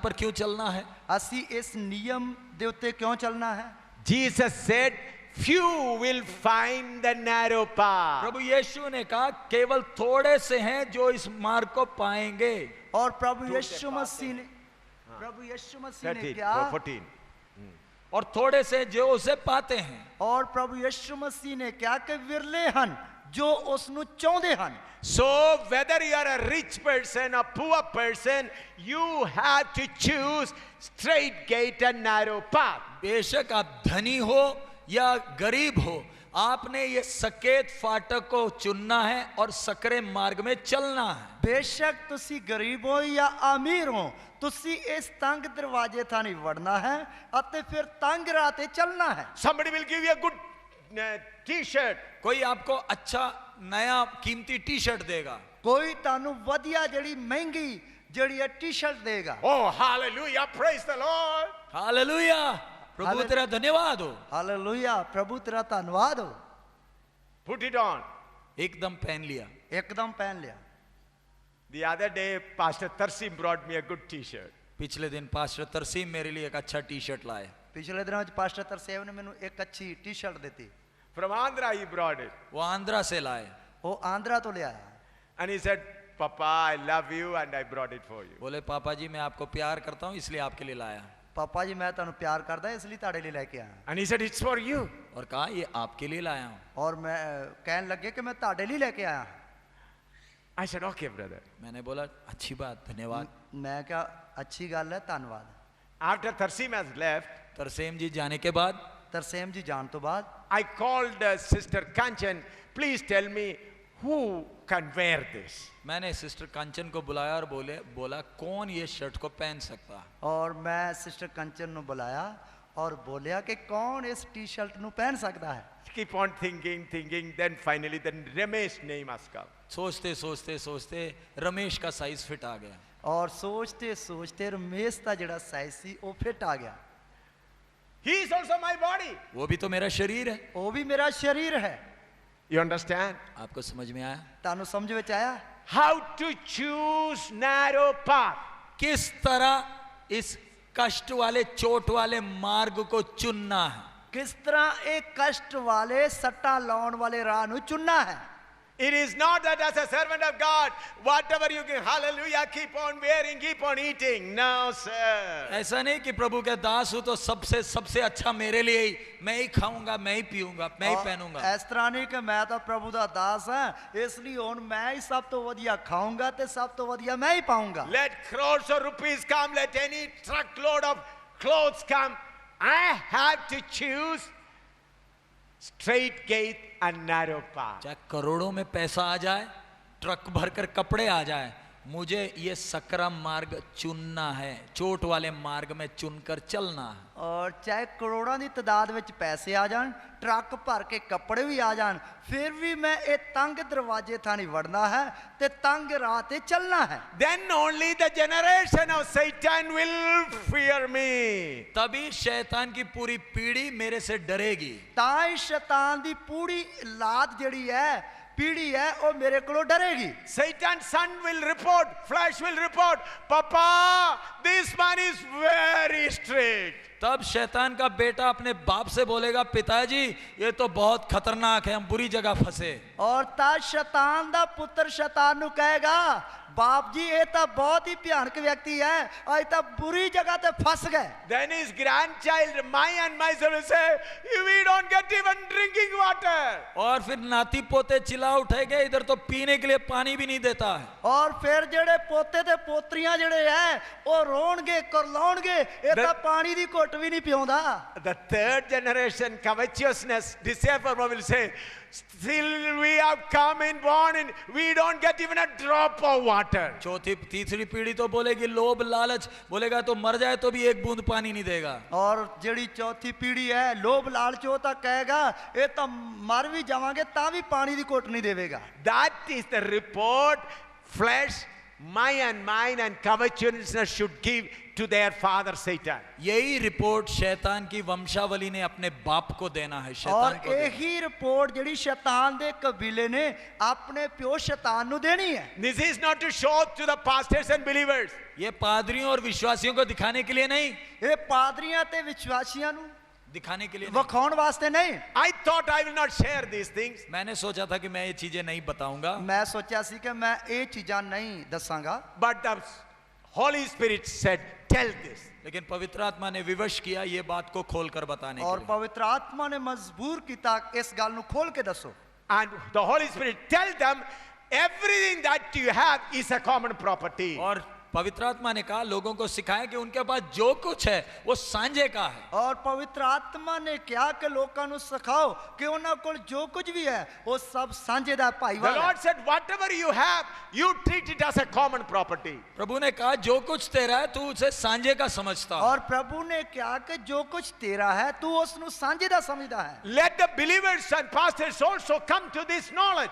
पर क्यों चलना है ਅਸੀਂ ਇਸ ਨਿਯਮ ਦੇ ਉੱਤੇ ਕਿਉਂ ਚੱਲਣਾ ਹੈ Jesus said, few will find the narrow path. प्रभु यीशु ने कहा केवल थोड़े से हैं जो इस मार्ग को पाएंगे और प्रभु यीशु मसीह ने 13, क्या 14. और थोड़े से जो उसे पाते हैं और प्रभु यीशु मसीह ने क्या कि ਵਿਰਲੇ ਹਨ ਜੋ ਉਸ ਨੂੰ ਚਾਹੁੰਦੇ ਹਨ So whether you are a rich person or poor person, you have to choose straight gate and narrow path. बेशक आप धनी हो या गरीब हो आपने ये सकेत फाटक को चुनना है और सकरे मार्ग में चलना है ਬੇਸ਼ੱਕ ਤੁਸੀਂ ਗਰੀਬ ਹੋ ਜਾਂ ਅਮੀਰ ਹੋ ਤੁਸੀਂ ਇਸ ਤੰਗ ਦਰਵਾਜ਼ੇ ਥਾਂ ਨਹੀਂ ਵੜਨਾ ਹੈ ਅਤੇ ਫਿਰ ਤੰਗ ਰਾਹ ਤੇ ਚੱਲਣਾ ਹੈ Somebody will give you a good t-shirt. कोई आपको अच्छा नया कीमती टी शर्ट देगा ਕੋਈ ਤੁਹਾਨੂੰ ਵਧੀਆ ਜਿਹੜੀ ਮਹਿੰਗੀ ਜਿਹੜੀ ਹੈ ਟੀ-ਸ਼ਰਟ ਦੇਗਾ Oh, hallelujah, praise the Lord. Hallelujah प्रभु तेरा धन्यवाद हो ਹਾਲੇਲੂਇਆ ਪ੍ਰਭੂ ਤੇਰਾ ਧੰਨਵਾਦ ਹੋ Put it on. एकदम पहन लिया ਇੱਕਦਮ ਪਹਿਨ ਲਿਆ The other day, Pastor Tarsim brought me a good t-shirt. पिछले दिन पास्टर तरसीम मेरे लिए एक अच्छा टी शर्ट लाए ਪਿਛਲੇ ਦਿਨਾਂ ਵਿੱਚ ਪਾਸਟਰ ਤਰਸੇਮ ਨੇ ਮੈਨੂੰ ਇੱਕ ਅੱਛੀ ਟੀ-ਸ਼ਰਟ ਦਿੱਤੀ From Andhra, he brought it. वो आंध्रा से लाए ਉਹ ਆਂਧਰਾ ਤੋਂ ਲਿਆਇਆ And he said, Papa, I love you and I brought it for you. बोले पापा जी मैं आपको प्यार करता हूँ इसलिए आपके लिए लाया ਪਾਪਾ ਜੀ ਮੈਂ ਤੁਹਾਨੂੰ ਪਿਆਰ ਕਰਦਾ ਇਸ ਲਈ ਤੁਹਾਡੇ ਲਈ ਲੈ ਕੇ ਆਇਆ And he said, it's for you. और कहा ये आपके लिए लाया हूँ ਔਰ ਮੈਂ ਕਹਿਣ ਲੱਗੇ ਕਿ ਮੈਂ ਤੁਹਾਡੇ ਲਈ ਲੈ ਕੇ ਆਇਆ I said, okay, brother. मैंने बोला अच्छी बात धन्यवाद ਮੈਂ ਕਿਹਾ ਅੱਛੀ ਗੱਲ ਹੈ ਧੰਨਵਾਦ After Tarsim has left, Tarsem जी जाने के बाद ਤਰਸੇਮ ਜੀ ਜਾਣ ਤੋਂ ਬਾਅਦ I called Sister Kanchan, please tell me who can wear this. मैंने सिस्टर कंचन को बुलाया और बोला कौन ये शर्ट को पहन सकता है ਔਰ ਮੈਂ ਸਿਸਟਰ ਕੰਚਨ ਨੂੰ ਬੁਲਾਇਆ ਔਰ ਬੋਲਿਆ ਕਿ ਕੌਣ ਇਸ ਟੀ-ਸ਼ਰਟ ਨੂੰ ਪਹਿਨ ਸਕਦਾ ਹੈ Keep on thinking, then finally the Ramesh name has come. सोचते रमेश का साइज फिट आ गया ਔਰ ਸੋਚਤੇ ਰਮੇਸ਼ ਦਾ ਜਿਹੜਾ ਸਾਈਜ਼ ਸੀ ਉਹ ਫਿੱਟ ਆ ਗਿਆ He is also my body. वो भी तो मेरा शरीर है ਉਹ ਵੀ ਮੇਰਾ ਸਰੀਰ ਹੈ You understand? आपको समझ में आया ਤੁਹਾਨੂੰ ਸਮਝ ਵਿੱਚ ਆਇਆ How to choose narrow path. किस तरह इस कष्ट वाले चोट वाले मार्ग को चुनना है ਕਿਸ ਤਰ੍ਹਾਂ ਇਹ ਕਸ਼ਟ ਵਾਲੇ ਸੱਟਾਂ ਲਾਉਣ ਵਾਲੇ ਰਾਹ ਨੂੰ ਚੁਣਨਾ ਹੈ It is not that as a servant of God, whatever you can, hallelujah, keep on wearing, keep on eating. No, sir. ऐसा नहीं कि प्रभु के दास हूं तो सबसे अच्छा मेरे लिए ही मैं ही खाऊंगा मैं ही पीऊंगा मैं ही पहनूंगा ਇਸ ਤਰ੍ਹਾਂ ਨਹੀਂ ਕਿ ਮੈਂ ਤਾਂ ਪ੍ਰਭੂ ਦਾ ਦਾਸ ਹਾਂ ਇਸ ਲਈ ਹੁਣ ਮੈਂ ਹੀ ਸਭ ਤੋਂ ਵਧੀਆ ਖਾਊਂਗਾ ਤੇ ਸਭ ਤੋਂ ਵਧੀਆ ਮੈਂ ਹੀ ਪਾਊਂਗਾ Let crores of rupees come, let any truckload of clothes come. I have to choose straight gate and narrow path. चाहे करोड़ों में पैसा आ जाए ट्रक भरकर कपड़े आ जाए मुझे ये सकरम मार्ग चुनना है, चोट वाले मार्ग में चुनकर चलना है। और चाहे करोड़ों की तादाद में पैसे आ जान, ट्रक भर के कपड़े भी आ जान, फिर भी मैं ये तंग दरवाजे थानी वड़ना है ते तंग राह ते चलना है। Then only the generation of Satan will fear me. तभी शैतान की पूरी पीढ़ी मेरे से डरेगी। तां ही शैतान दी पूरी लाद जड़ी है, पीढ़ी है, वो मेरे को डरेगी। Satan's son will report, flesh will report, Papa, this man is very strict. तब शैतान का बेटा अपने बाप से बोलेगा, पिताजी ये तो बहुत खतरनाक है, हम बुरी जगह फंसे। और ता शैतान दा पुत्र शैतान नु कहेगा, बाप जी ये तो बहुत ही भयानक व्यक्ति है, आज तो बुरी जगह ते फंस गए। Then his grandchild, myself will say, we don't get even drinking water. और फिर नाती पोते चिल्ला उठेंगे, इधर तो पीने के लिए पानी भी नहीं देता है। और फिर जेड़े पोते ते पोत्रियां जेड़े है वो रोणगे करलाउणगे, ये तो पानी दी घुट भी नहीं पियोंदा। The third generation, covetousness, disciple will say, still we have come in born and we don't get even a drop of water. तीसरी पीढ़ी तो बोलेगी लोभ लालच, बोलेगा तो मर जाए तो भी एक बूंद पानी नहीं देगा। और जेड़ी चौथी पीढ़ी है लोभ लालच, वो तो कहेगा ये तो मर भी जावांगे ता भी पानी दी घुट नहीं देवेगा। That is the report flesh, mine and covetousness should give to their father Satan. यही रिपोर्ट शैतान की वंशावली ने अपने बाप को देना है, शैतान और को देना। यही रिपोर्ट जेड़ी शैतान दे कबीले ने अपने प्यो शैतान नु देनी है। This is not to show to the pastors and believers. ये पादरियों और विश्वासियों को दिखाने के लिए नहीं, ये पादरियां ते विश्वासियां नु दिखाने के लिए नहीं। वखाउण वास्ते नहीं। I thought I will not share these things. मैंने सोचा था कि मैं ये चीजें नहीं बताऊंगा, मैं सोचा सी कि मैं ये चीजां नहीं दसांगा, But the Holy Spirit said, tell this. लेकिन पवित्र आत्मा ने विवश किया ये बात को खोलकर बताने के और लिए। पवित्र आत्मा ने मजबूर किया इस गल नु खोल के दसो। And the Holy Spirit tell them, everything that you have is a common property. और पवित्र आत्मा ने कहा, लोगों को सिखाया कि उनके पास जो कुछ है वो सांझे का है। और पवित्र आत्मा ने क्या कि लोगों को सिखाओ कि उन्हां कोल जो कुछ भी है वो सब सांझे दा The भाईवाल Lord है। said, whatever you have, you treat it as a common property. प्रभु ने कहा जो कुछ तेरा है तू उसे सांझे का समझता है। और प्रभु ने क्या कि जो कुछ तेरा है तू उसनु सांझे दा समझदा है। Let the believers and pastors also come to this knowledge.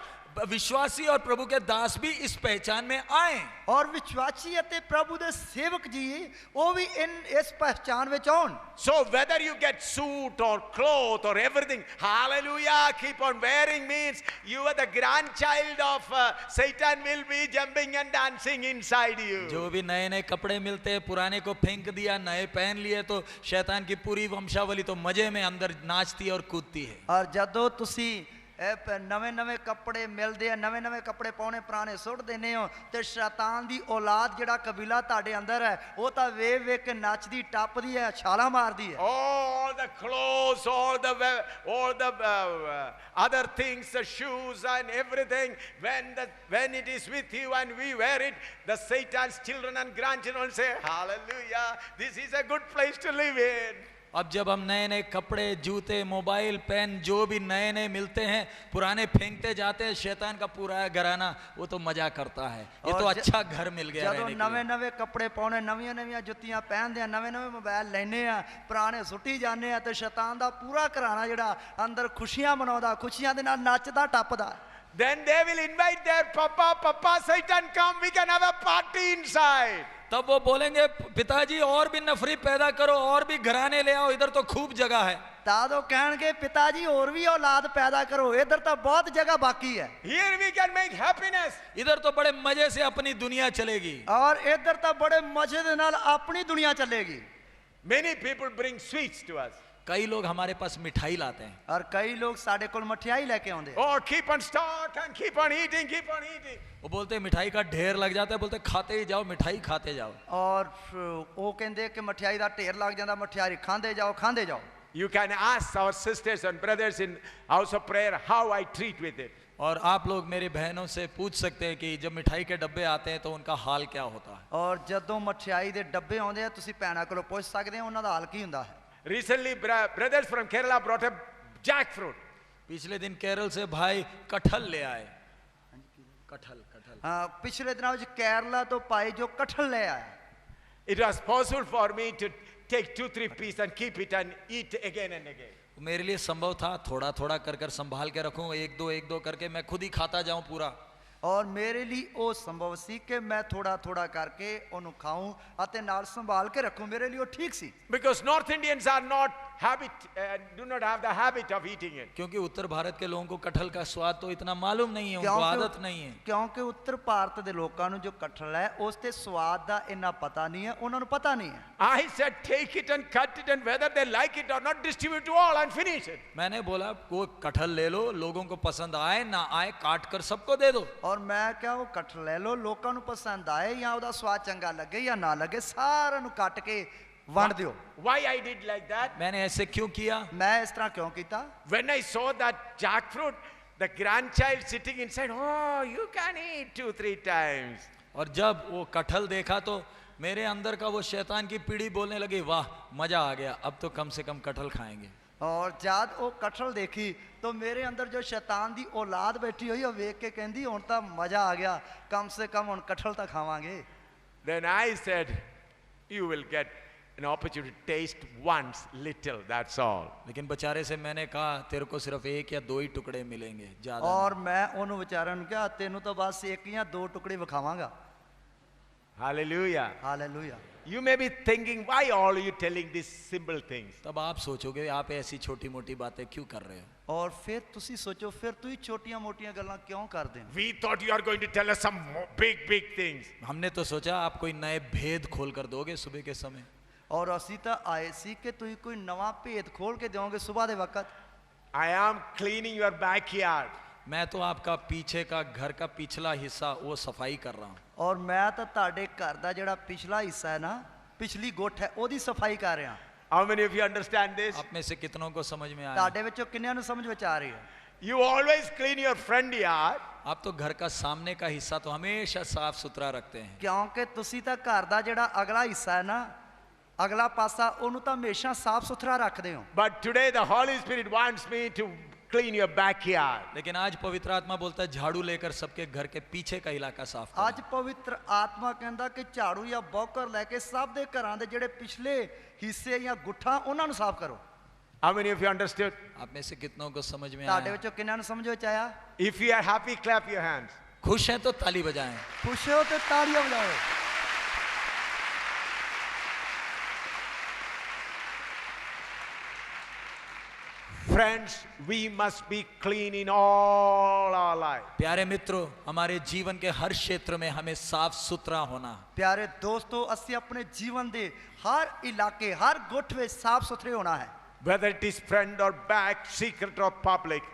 विश्वासी और प्रभु के दास भी इस पहचान में आए। और विश्वासी अते प्रभु दे सेवक जी वो भी इस पहचान विच आउण। So whether you get suit or cloth or everything, hallelujah, keep on wearing means you are the grandchild of Satan will be jumping and dancing inside you. जो भी नए नए कपड़े मिलते हैं, पुराने को फेंक दिया, नए पहन लिए, तो शैतान की पूरी वंशावली तो मजे में अंदर नाचती है और कूदती है। और जदों तुसी नवे नवे कपड़े मिलते हैं, नवे नवे कपड़े पाने पुराने सुट देने हो, तो शैतान दी औलाद जेड़ा कबीला ताड़े अंदर है वो तो वे वे के नचदी टपदी है, छाला मारदी है। All the clothes, all the other things, the shoes and everything, when it is with you and we wear it, the Satan's children and grandchildren will say, hallelujah, this is a good place to live in. अब जब हम नए नए कपड़े, जूते, mobile, pen जो भी नए नए मिलते हैं, पुराने फेंकते जाते हैं, शैतान का पूरा घराना वो तो मजा करता है, ये तो अच्छा घर मिल गया रहने के लिए। नवे नवे कपड़े पाने, नवियां नवियां जुत्तियां पहनदे, नवे नवे मोबाइल लेने आ, पुराने सुट्टी जाने आ, ते शैतान दा पूरा घराना जेड़ा अंदर खुशियां मनाउंदा, खुशियां दे नाल नचदा टपदा। Then they will invite their Papa, Satan, come, we can have a party inside. तब वो बोलेंगे, पिताजी और भी नफरी पैदा करो, और भी घराने ले आओ, इधर तो खूब जगह है। तादो कहणगे पिताजी और भी औलाद पैदा करो, इधर तो बहुत जगह बाकी है। Here we can make happiness. इधर तो बड़े मजे से अपनी दुनिया चलेगी, और इधर तो बड़े मजे दे नाल अपनी दुनिया चलेगी। Many people bring sweets to us. कई लोग हमारे पास मिठाई लाते हैं, और कई लोग साडे कोल मठियाई लेके आउंदे। Oh, keep on stock and keep on eating, keep on eating. वो बोलते हैं मिठाई का ढेर लग जाता है, बोलते हैं खाते ही जाओ, मिठाई खाते जाओ। और वो कहंदे कि मठियाई दा ढेर लग जांदा, मठियाई खांदे जाओ, खांदे जाओ। You can ask our sisters and brothers in house of prayer how I treat with it. और आप लोग मेरी बहनों से पूछ सकते हैं कि जब मिठाई के डब्बे आते हैं तो उनका हाल क्या होता है। और जदों मठियाई दे डब्बे आउंदे आ, तुसी भैणां कोलों पुੱਛ ਸਕਦੇ हो उन्हां दा हाल की हुंदा है। Recently, brothers from Kerala brought a jackfruit. पिछले दिन केरल से भाई कटहल ले आए। कटहल कटहल ਹਾਂ ਪਿਛਲੇ ਦਿਨਾਂ ਵਿੱਚ ਕੇਰਲਾ ਤੋਂ ਭਾਈ ਜੋ ਕਟਹਲ ਲੈ ਆਇਆ It was possible for me to take 2-3 pieces and keep it and eat again and again. मेरे लिए संभव था थोड़ा थोड़ा कर कर संभाल के रखूं, एक दो करके मैं खुद ही खाता जाऊं पूरा। ਔਰ ਮੇਰੇ ਲਈ ਉਹ ਸੰਭਵ ਸੀ ਕਿ ਮੈਂ ਥੋੜਾ ਥੋੜਾ ਕਰਕੇ ਉਹਨੂੰ ਖਾऊं ਅਤੇ ਨਾਲ ਸੰਭਾਲ ਕੇ ਰੱਖੂं, ਮੇਰੇ ਲਈ ਉਹ ਠੀਕ ਸੀ। Because North Indians are not do not have the habit of eating it. क्योंकि उत्तर भारत के लोगों को कटहल का स्वाद तो इतना मालूम नहीं है, उनको आदत नहीं है। ਕਿਉਂਕਿ ਉੱਤਰ ਭਾਰਤ ਦੇ ਲੋਕਾਂ ਨੂੰ ਜੋ ਕਟਹਲ ਹੈ ਉਸ ਤੇ ਸਵਾਦ ਦਾ ਇੰਨਾ ਪਤਾ ਨਹੀਂ ਹੈ, ਉਹਨਾਂ ਨੂੰ ਪਤਾ ਨਹੀਂ ਹੈ। I said take it and cut it and whether they like it or not distribute to all and finish it. मैंने बोला वो कटहल ले लो, लोगों को पसंद आए ना आए काट कर सबको दे दो। ਔਰ ਮੈਂ ਕਿਹਾ ਉਹ ਕਟਹਲ ਲੈ ਲਓ, ਲੋਕਾਂ ਨੂੰ ਪਸੰਦ ਆਏ ਜਾਂ ਉਹਦਾ ਸਵਾਦ ਚੰਗਾ ਲੱਗੇ ਜਾਂ ਨਾ ਲੱਗੇ, ਸਾਰਿਆਂ ਨੂੰ ਕੱਟ ਕੇ ਵੰਡ ਦਿਓ। Why I did like that? मैंने ऐसे क्यों किया? ਮੈਂ ਇਸ ਤਰ੍ਹਾਂ ਕਿਉਂ ਕੀਤਾ? When I saw that jackfruit, the grandchild sitting inside, oh, you can eat 2-3 times. और जब वो कटहल देखा तो मेरे अंदर का वो शैतान की पीढ़ी बोलने लगी, वाह मजा आ गया, अब तो कम से कम कटहल खाएंगे। ਔਰ ਜਦ ਉਹ ਕਟਹਲ ਦੇਖੀ ਤਾਂ ਮੇਰੇ ਅੰਦਰ ਜੋ ਸ਼ੈਤਾਨ ਦੀ ਔਲਾਦ ਬੈਠੀ ਹੋਈ ਉਹ ਵੇਖ ਕੇ ਕਹਿੰਦੀ ਹੁਣ ਤਾਂ ਮਜ਼ਾ ਆ ਗਿਆ, ਕਮ ਸੇ ਕਮ ਹੁਣ ਕਟਹਲ ਤਾਂ ਖਾਵਾਂਗੇ। Then I said, you will get an opportunity to taste once little, that's all. लेकिन बेचारे से मैंने कहा तेरे को सिर्फ 1 या 2 ही टुकड़े मिलेंगे, ज्यादा ਔਰ ਮੈਂ ਉਹਨੂੰ ਵਿਚਾਰਿਆਂ ਨੂੰ ਕਿਹਾ ਤੈਨੂੰ ਤਾਂ ਬਸ 1 ਜਾਂ 2 ਟੁਕੜੇ ਵਿਖਾਵਾਂਗਾ। Hallelujah. Hallelujah. You may be thinking, why all are you telling these simple things? तब आप सोचोगे आप ऐसी छोटी मोटी बातें क्यों कर रहे हो? ਔਰ ਫਿਰ ਤੁਸੀਂ ਸੋਚੋ ਫਿਰ ਤੁਸੀਂ ਛੋਟੀਆਂ ਮੋਟੀਆਂ ਗੱਲਾਂ ਕਿਉਂ ਕਰਦੇ ਹੋ? We thought you are going to tell us some big things. हमने तो सोचा आप कोई नए भेद खोल कर दोगे सुबह के समय। ਔਰ ਅਸੀਂ ਤਾਂ ਆਏ ਸੀ ਕਿ ਤੁਸੀਂ ਕੋਈ ਨਵਾਂ ਭੇਦ ਖੋਲ ਕੇ ਦਿਓਗੇ ਸਵੇਰ ਦੇ ਵਕਤ। I am cleaning your backyard. मैं तो आपका पीछे का घर का पिछला हिस्सा वो सफाई कर रहा हूँ। ਔਰ ਮੈਂ ਤਾਂ ਤੁਹਾਡੇ ਘਰ ਦਾ ਜਿਹੜਾ ਪਿਛਲਾ ਹਿੱਸਾ ਹੈ ਨਾ, ਪਿਛਲੀ ਗੁੱਠ ਹੈ ਉਹਦੀ ਸਫਾਈ ਕਰ ਰਿਹਾ। How many of you understand this? आप में से कितनों को समझ में आया? ਤੁਹਾਡੇ ਵਿੱਚੋਂ ਕਿੰਨਿਆਂ ਨੂੰ ਸਮਝ ਵਿੱਚ ਆ ਰਹੀ ਹੈ? You always clean your front yard. आप तो घर का सामने का हिस्सा तो हमेशा साफ सुथरा रखते हैं। ਕਿਉਂਕਿ ਤੁਸੀਂ ਤਾਂ ਘਰ ਦਾ ਜਿਹੜਾ ਅਗਲਾ ਹਿੱਸਾ ਹੈ ਨਾ, ਅਗਲਾ ਪਾਸਾ ਉਹਨੂੰ ਤਾਂ ਹਮੇਸ਼ਾ ਸਾਫ ਸੁਥਰਾ ਰੱਖਦੇ ਹੋ। But today the Holy Spirit wants me to clean your backyard. लेकिन आज पवित्र आत्मा बोलता है झाड़ू लेकर सबके घर के पीछे का इलाका साफ करो। ਅੱਜ ਪਵਿੱਤਰ ਆਤਮਾ ਕਹਿੰਦਾ ਕਿ ਝਾੜੂ ਜਾਂ ਬੌਕਰ ਲੈ ਕੇ ਸਭ ਦੇ ਘਰਾਂ ਦੇ ਜਿਹੜੇ ਪਿਛਲੇ ਹਿੱਸੇ ਜਾਂ ਗੁੱਠਾਂ ਉਹਨਾਂ ਨੂੰ ਸਾਫ ਕਰੋ। How many of you understood? आप में से कितनों को समझ में ਤੁਹਾਡੇ आया? ਵਿੱਚੋਂ ਕਿੰਨਾਂ ਨੂੰ ਸਮਝ ਵਿੱਚ ਆਇਆ? If you are happy, clap your hands. खुश हैं तो ताली बजाएं। ਖੁਸ਼ ਹੋ ਤੇ ਤਾੜੀਆਂ ਵਜਾਓ। Friends, we must be clean in all our life. प्यारे मित्रों, हमारे जीवन के हर क्षेत्र में हमें साफ सुथरा होना। ਪਿਆਰੇ ਦੋਸਤੋ ਅਸੀਂ ਆਪਣੇ ਜੀਵਨ ਦੇ ਹਰ ਇਲਾਕੇ ਹਰ ਗੁੱਠ ਵਿੱਚ ਸਾਫ ਸੁਥਰੇ ਹੋਣਾ ਹੈ। Whether it is front or back, secret or public,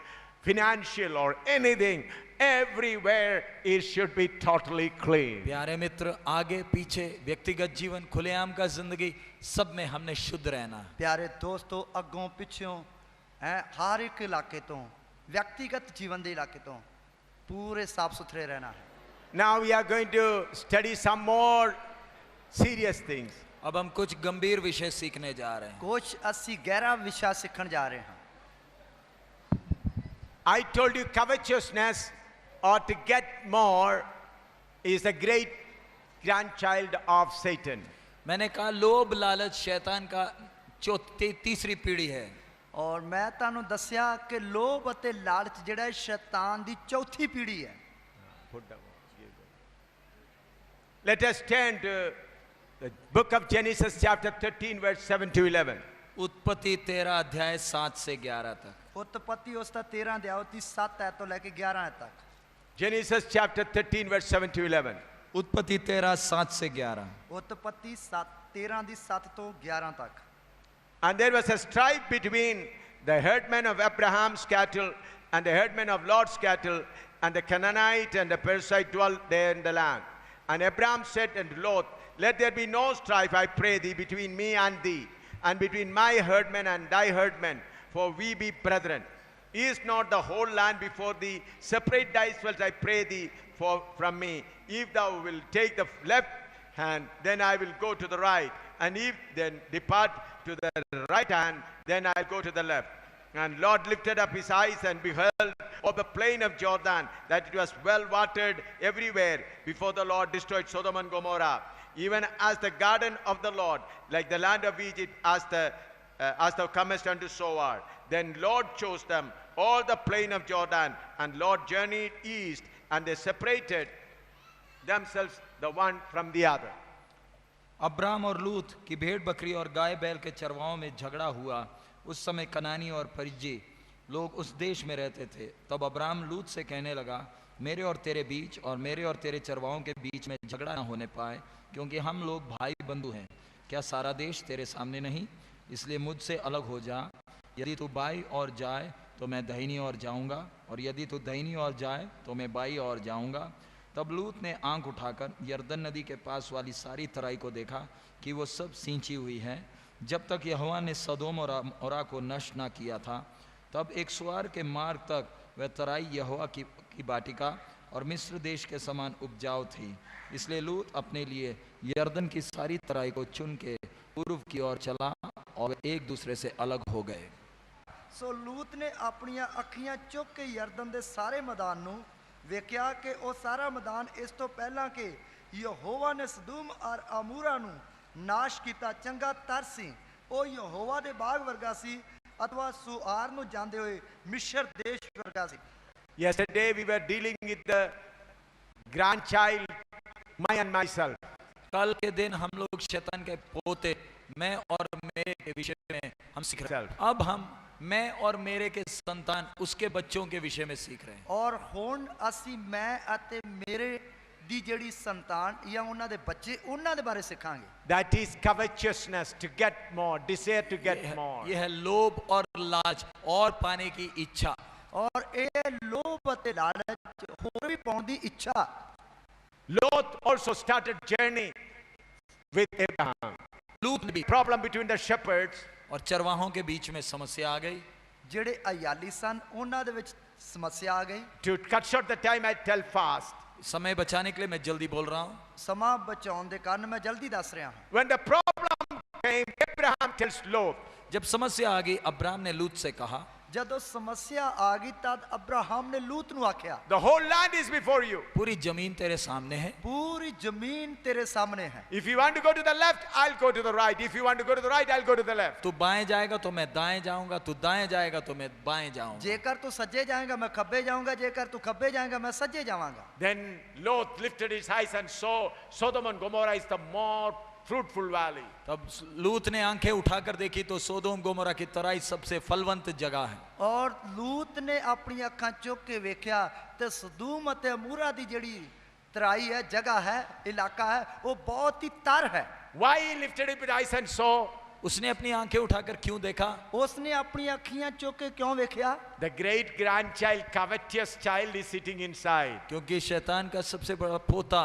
financial or anything, everywhere it should be totally clean. प्यारे मित्र, आगे पीछे व्यक्तिगत जीवन खुलेआम का जिंदगी सब में हमने शुद्ध रहना। ਪਿਆਰੇ ਦੋਸਤੋ ਅੱਗੋਂ ਪਿੱਛੋਂ ਹਰ ਇੱਕ ਇਲਾਕੇ ਤੋਂ ਵਿਅਕਤੀਗਤ ਜੀਵਨ ਦੇ ਇਲਾਕੇ ਤੋਂ ਪੂਰੇ ਸਾਫ ਸੁਥਰੇ ਰਹਿਣਾ ਹੈ। Now we are going to study some more serious things. अब हम कुछ गंभीर विषय सीखने जा रहे हैं। ਕੁਝ ਅਸੀਂ ਗਹਿਰਾ ਵਿਸ਼ਾ ਸਿੱਖਣ ਜਾ ਰਹੇ ਹਾਂ। I told you covetousness or to get more is a great grandchild of Satan. मैंने कहा लोभ लालच शैतान का तीसरी पीढ़ी है। ਔਰ ਮੈਂ ਤੁਹਾਨੂੰ ਦੱਸਿਆ ਕਿ ਲੋਭ ਅਤੇ ਲਾਲਚ ਜਿਹੜਾ ਹੈ ਸ਼ੈਤਾਨ ਦੀ ਚੌਥੀ ਪੀੜ੍ਹੀ ਹੈ। Let us turn to the book of Genesis chapter 13 verse 7 to 11. उत्पत्ति 13 अध्याय 7 से 11 तक। ਉਤਪਤੀ ਉਸ ਦਾ 13 ਅਧਿਆਇ ਦੀ 7 ਐਤ ਤੋਂ ਲੈ ਕੇ 11 ਐਤ ਤੱਕ। Genesis chapter 13 verse 7 to 11. उत्पत्ति 13 7 से 11। ਉਤਪਤੀ 13 ਦੀ 7 ਤੋਂ 11 ਤੱਕ। And there was a strife between the herdmen of Abraham's cattle and the herdmen of Lot's cattle, and the Canaanite and the Perizzite dwelt there in the land. And Abraham said unto Lot, let there be no strife, I pray thee, between me and thee, and between my herdmen and thy herdmen, for we be brethren. Is not the whole land before thee? Separate thyself, I pray thee, from me. If thou wilt take the left hand, then I will go to the right. And if then depart to the right hand, then I'll go to the left. And Lot lifted up his eyes and beheld of the plain of Jordan, that it was well watered everywhere before the Lord destroyed Sodom and Gomorrah. Even as the garden of the Lord, like the land of Egypt, as thou comest unto Zoar. Then Lord chose them, all the plain of Jordan, and Lord journeyed east, and they separated themselves the one from the other. Abram और लूत की भेड़ बकरी और गाय बैल के चरवाओं में झगड़ा हुआ। उस समय कनानी और परिज्जी लोग उस देश में रहते थे। तब अब्राम लूत से कहने लगा, मेरे और तेरे बीच और मेरे और तेरे चरवाओं के बीच में झगड़ा न होने पाए, क्योंकि हम लोग भाई बंधु हैं। क्या सारा देश तेरे सामने नहीं? इसलिए मुझसे अलग हो जा। यदि तू बाईं ओर जाए तो मैं दाहिनी ओर जाऊंगा, और यदि तू दाहिनी ओर जाए तो मैं बाईं ओर जाऊंगा। तब लूत ने आंख उठाकर यरदन नदी के पास वाली सारी तराई को देखा कि वो सब सींची हुई है, जब तक यहोवा ने सदोम और अमोरा को नष्ट न किया था। तब एक सुआर के मार्ग तक वह तराई यहोवा की बाटिका और मिस्र देश के समान उपजाऊ थी। इसलिए लूत अपने लिए यरदन की सारी तराई को चुन के पूर्व की ओर चला, और वे एक दूसरे से अलग हो गए। सो लूत ने अपनियां अखियां चुक के यरदन दे सारे मैदान नूं वेख्या कि ਉਹ ਸਾਰਾ ਮੈਦਾਨ ਇਸ ਤੋਂ ਪਹਿਲਾਂ ਕਿ ਯਹੋਵਾ ਨੇ ਸਦੂਮ ਔਰ ਅਮੂਰਾ ਨੂੰ ਨਾਸ਼ ਕੀਤਾ ਚੰਗਾ ਤਰ ਸੀ। ਉਹ ਯਹੋਵਾ ਦੇ ਬਾਗ ਵਰਗਾ ਸੀ, ਅਥਵਾ ਸੁਆਰ ਨੂੰ ਜਾਂਦੇ ਹੋਏ ਮਿਸਰ ਦੇਸ਼ ਵਰਗਾ ਸੀ। Yesterday we were dealing with the grandchild, my and myself. कल के दिन हम लोग शैतान के पोते मैं और मेरे के विषय में हम सीख रहे हैं। अब हम मैं और मेरे के संतान उसके बच्चों के विषय में सीख रहे हैं। और ਹੁਣ ਅਸੀਂ ਮੈਂ ਅਤੇ ਮੇਰੇ ਦੀ ਜਿਹੜੀ ਸੰਤਾਨ ਜਾਂ ਉਹਨਾਂ ਦੇ ਬੱਚੇ ਉਹਨਾਂ ਦੇ ਬਾਰੇ ਸਿੱਖਾਂਗੇ। That is covetousness, to get more, desire to get more. यह है लोभ और लालच और पाने की इच्छा। और ਇਹ ਲੋਭ ਅਤੇ ਲਾਲਚ ਹੋਰ ਵੀ ਪਾਉਣ ਦੀ ਇੱਛਾ। Lot also started journey with Abraham. लूत ने भी Problem between the shepherds. और चरवाहों के बीच में समस्या आ गई। ਜਿਹੜੇ ਅਯਾਲੀ ਸਨ ਉਹਨਾਂ ਦੇ ਵਿੱਚ ਸਮੱਸਿਆ ਆ ਗਈ। To cut short the time, I tell fast. समय बचाने के लिए मैं जल्दी बोल रहा हूँ। ਸਮਾਂ ਬਚਾਉਣ ਦੇ ਕਾਰਨ ਮੈਂ ਜਲਦੀ ਦੱਸ ਰਿਹਾ ਹਾਂ। When the problem came, Abraham tells Lot, जब समस्या आ गई, अब्राम ने लूत से कहा, ਜਦੋਂ ਸਮੱਸਿਆ ਆ ਗਈ ਤਦ ਅਬਰਾਹਮ ਨੇ ਲੂਤ ਨੂੰ ਆਖਿਆ, the whole land is before you. पूरी जमीन तेरे सामने है। ਪੂਰੀ ਜ਼ਮੀਨ ਤੇਰੇ ਸਾਹਮਣੇ ਹੈ। If you want to go to the left, I'll go to the right. If you want to go to the right, I'll go to the left. तू बाएं जाएगा तो मैं दाएं जाऊंगा, तू दाएं जाएगा तो मैं बाएं जाऊंगा। ਜੇਕਰ ਤੂੰ ਸੱਜੇ ਜਾਏਗਾ ਮੈਂ ਖੱਬੇ ਜਾਊਂਗਾ, ਜੇਕਰ ਤੂੰ ਖੱਬੇ ਜਾਏਗਾ ਮੈਂ ਸੱਜੇ ਜਾਵਾਂਗਾ। Then Lot lifted his eyes and saw Sodom and Gomorrah is the more fruitful valley. तब लूत ने आंखें उठाकर देखी तो सोदोम गोमोरा की तराई सबसे फलवंत जगह है। और लूत ने अपनी ਅੱਖਾਂ ਚੁੱਕ ਕੇ ਵੇਖਿਆ ਤੇ ਸਦੂਮ ਅਤੇ ਅਮੂਰਾ ਦੀ ਜਿਹੜੀ ਤਰਾਈ ਹੈ, ਜਗ੍ਹਾ ਹੈ, ਇਲਾਕਾ ਹੈ, ਉਹ ਬਹੁਤ ਹੀ ਤਰ ਹੈ। Why he lifted up his eyes and saw? उसने अपनी आंखें उठाकर क्यों देखा? उसने अपनी ਅੱਖੀਆਂ ਚੁੱਕ ਕੇ क्यों ਵੇਖਿਆ? The great grandchild, covetous child is sitting inside. क्योंकि शैतान का सबसे बड़ा पोता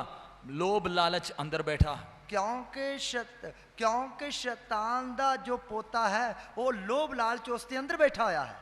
लोभ लालच अंदर बैठा। क्योंकि शैतान दा जो पोता है वो लोभ लालच उसके अंदर बैठा होया है।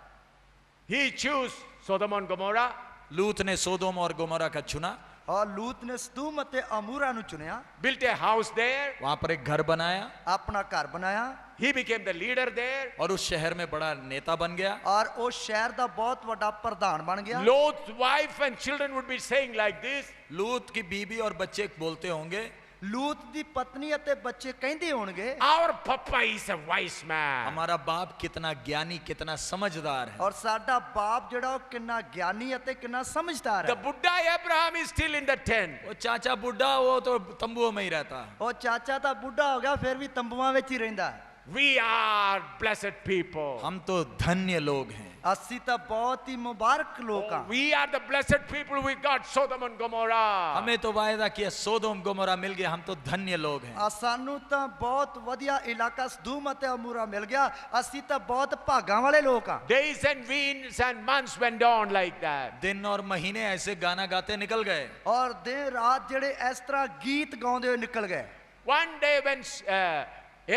He chose Sodom and Gomorrah. लूत ने सोदोम और गोमोरा का चुना। और लूत ने सदूम ਅਤੇ अमूरा ਨੂੰ चुनिया, built a house there. वहां पर एक घर बनाया, अपना घर बनाया। He became the leader there. और उस शहर में बड़ा नेता बन गया। और उस शहर का बहुत बड़ा प्रधान बन गया। Lot's wife and children would be saying like this. लूत की बीबी और बच्चे बोलते होंगे, लूत दी पत्नी ਅਤੇ ਬੱਚੇ ਕਹਿੰਦੇ ਹੋਣਗੇ, our papa is a wise man. हमारा बाप कितना ज्ञानी, कितना समझदार है। और साडा बाप ਜਿਹੜਾ ਉਹ ਕਿੰਨਾ ਗਿਆਨੀ ਅਤੇ ਕਿੰਨਾ ਸਮਝਦਾਰ The ਹੈ। Buddha Abraham is still in the tent. वो चाचा बुढ़ा, वो तो तंबुओं में ही रहता है। ਉਹ ਚਾਚਾ ਤਾਂ ਬੁੱਢਾ ਹੋ ਗਿਆ, ਫਿਰ ਵੀ ਤੰਬੂਆਂ ਵਿੱਚ ਹੀ ਰਹਿੰਦਾ ਹੈ। We are blessed people. हम तो धन्य लोग हैं। ਅਸੀਂ ਤਾਂ ਬਹੁਤ ਹੀ ਮੁਬਾਰਕ ਲੋਕ ਹਾਂ। We are the blessed people. We got Sodom and Gomorrah. हमें तो वायदा किया, सोदोम गोमोरा मिल गया, हम तो धन्य लोग हैं। ਸਾਨੂੰ ਤਾਂ ਬਹੁਤ ਵਧੀਆ ਇਲਾਕਾ ਸਦੂਮ ਅਤੇ ਅਮੂਰਾ ਮਿਲ ਗਿਆ, ਅਸੀਂ ਤਾਂ ਬਹੁਤ ਭਾਗਾਂ ਵਾਲੇ ਲੋਕ ਹਾਂ। Days and weeks and months went on like that. दिन और महीने ऐसे गाना गाते निकल गए। और दिन रात ਜਿਹੜੇ ਇਸ ਤਰ੍ਹਾਂ ਗੀਤ ਗਾਉਂਦੇ ਹੋਏ ਨਿਕਲ ਗਏ। One day when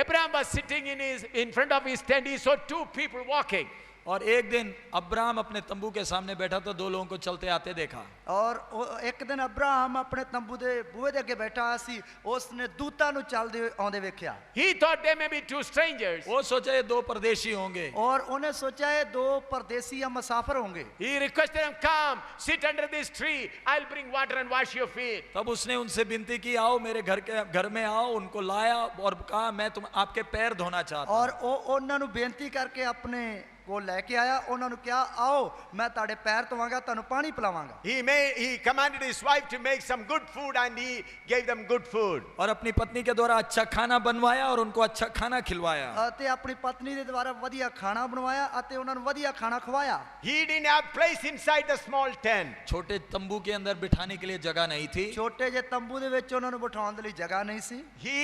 Abraham was sitting in front of his tent, he saw two people walking. और एक दिन अब्राहम अपने तंबू के सामने बैठा तो दो लोगों को चलते आते देखा। ਔਰ ਇੱਕ ਦਿਨ ਅਬਰਾਹਮ ਆਪਣੇ ਤੰਬੂ ਦੇ ਬੂਹੇ ਦੇ ਅੱਗੇ ਬੈਠਾ ਸੀ, ਉਸਨੇ ਦੂਤਾਂ ਨੂੰ ਚੱਲਦੇ ਆਉਂਦੇ ਵੇਖਿਆ। He thought they may be two strangers. वो सोचा ये दो परदेशी होंगे। ਔਰ ਉਹਨੇ ਸੋਚਿਆ ਇਹ ਦੋ ਪਰਦੇਸੀ ਜਾਂ ਮੁਸਾਫਰ ਹੋਣਗੇ। He requested them, come, sit under this tree. I'll bring water and wash your feet. तब उसने उनसे विनती की, आओ मेरे घर में आओ। उनको लाया और कहा मैं आपके पैर धोना चाहता हूं। ਔਰ ਉਹ ਉਹਨਾਂ ਨੂੰ ਬੇਨਤੀ ਕਰਕੇ ਆਪਣੇ ਕੋਲ ਲੈ ਕੇ ਆਇਆ। ਉਹਨਾਂ ਨੂੰ ਕਿਹਾ ਆਓ ਮੈਂ ਤੁਹਾਡੇ ਪੈਰ ਧੋਵਾਂਗਾ, ਤੁਹਾਨੂੰ ਪਾਣੀ ਪਿਲਾਵਾਂਗਾ। He commanded his wife to make some good food and he gave them good food. और अपनी पत्नी के द्वारा अच्छा खाना बनवाया और उनको अच्छा खाना खिलवाया। ਅਤੇ ਆਪਣੀ ਪਤਨੀ ਦੇ ਦੁਆਰਾ ਵਧੀਆ ਖਾਣਾ ਬਣਵਾਇਆ ਅਤੇ ਉਹਨਾਂ ਨੂੰ ਵਧੀਆ ਖਾਣਾ ਖਵਾਇਆ। He didn't have place inside the small tent. छोटे तंबू के अंदर बिठाने के लिए जगह नहीं थी। ਛੋਟੇ ਜਿਹੇ ਤੰਬੂ ਦੇ ਵਿੱਚ ਉਹਨਾਂ ਨੂੰ ਬਿਠਾਉਣ ਦੇ ਲਈ ਜਗ੍ਹਾ ਨਹੀਂ ਸੀ। He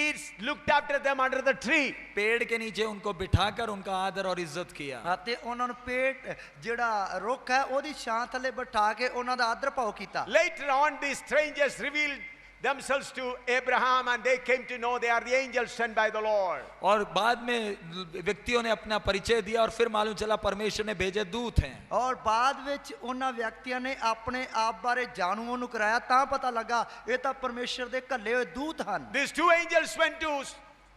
looked after them under the tree. पेड़ के नीचे उनको बिठाकर उनका आदर और इज्जत किया। ਅਤੇ ਉਹਨਾਂ ਨੂੰ ਪੇਟ ਜਿਹੜਾ ਰੁੱਖ ਹੈ ਉਹਦੀ ਛਾਂ ਥੱਲੇ ਬਿਠਾ ਕੇ ਉਹਨਾਂ ਦਾ ਆਦਰ ਭਾਵ ਕੀਤਾ। Later on, these strangers revealed themselves to Abraham and they came to know they are the angels sent by the Lord. और बाद में व्यक्तियों ने अपना परिचय दिया और फिर मालूम चला परमेश्वर ने भेजे दूत हैं। ਔਰ ਬਾਅਦ ਵਿੱਚ ਉਹਨਾਂ ਵਿਅਕਤੀਆਂ ਨੇ ਆਪਣੇ ਆਪ ਬਾਰੇ ਜਾਣੂ ਉਹਨੂੰ ਕਰਾਇਆ, ਤਾਂ ਪਤਾ ਲੱਗਾ ਇਹ ਤਾਂ ਪਰਮੇਸ਼ਰ ਦੇ ਘੱਲੇ ਹੋਏ ਦੂਤ ਹਨ। These two angels went to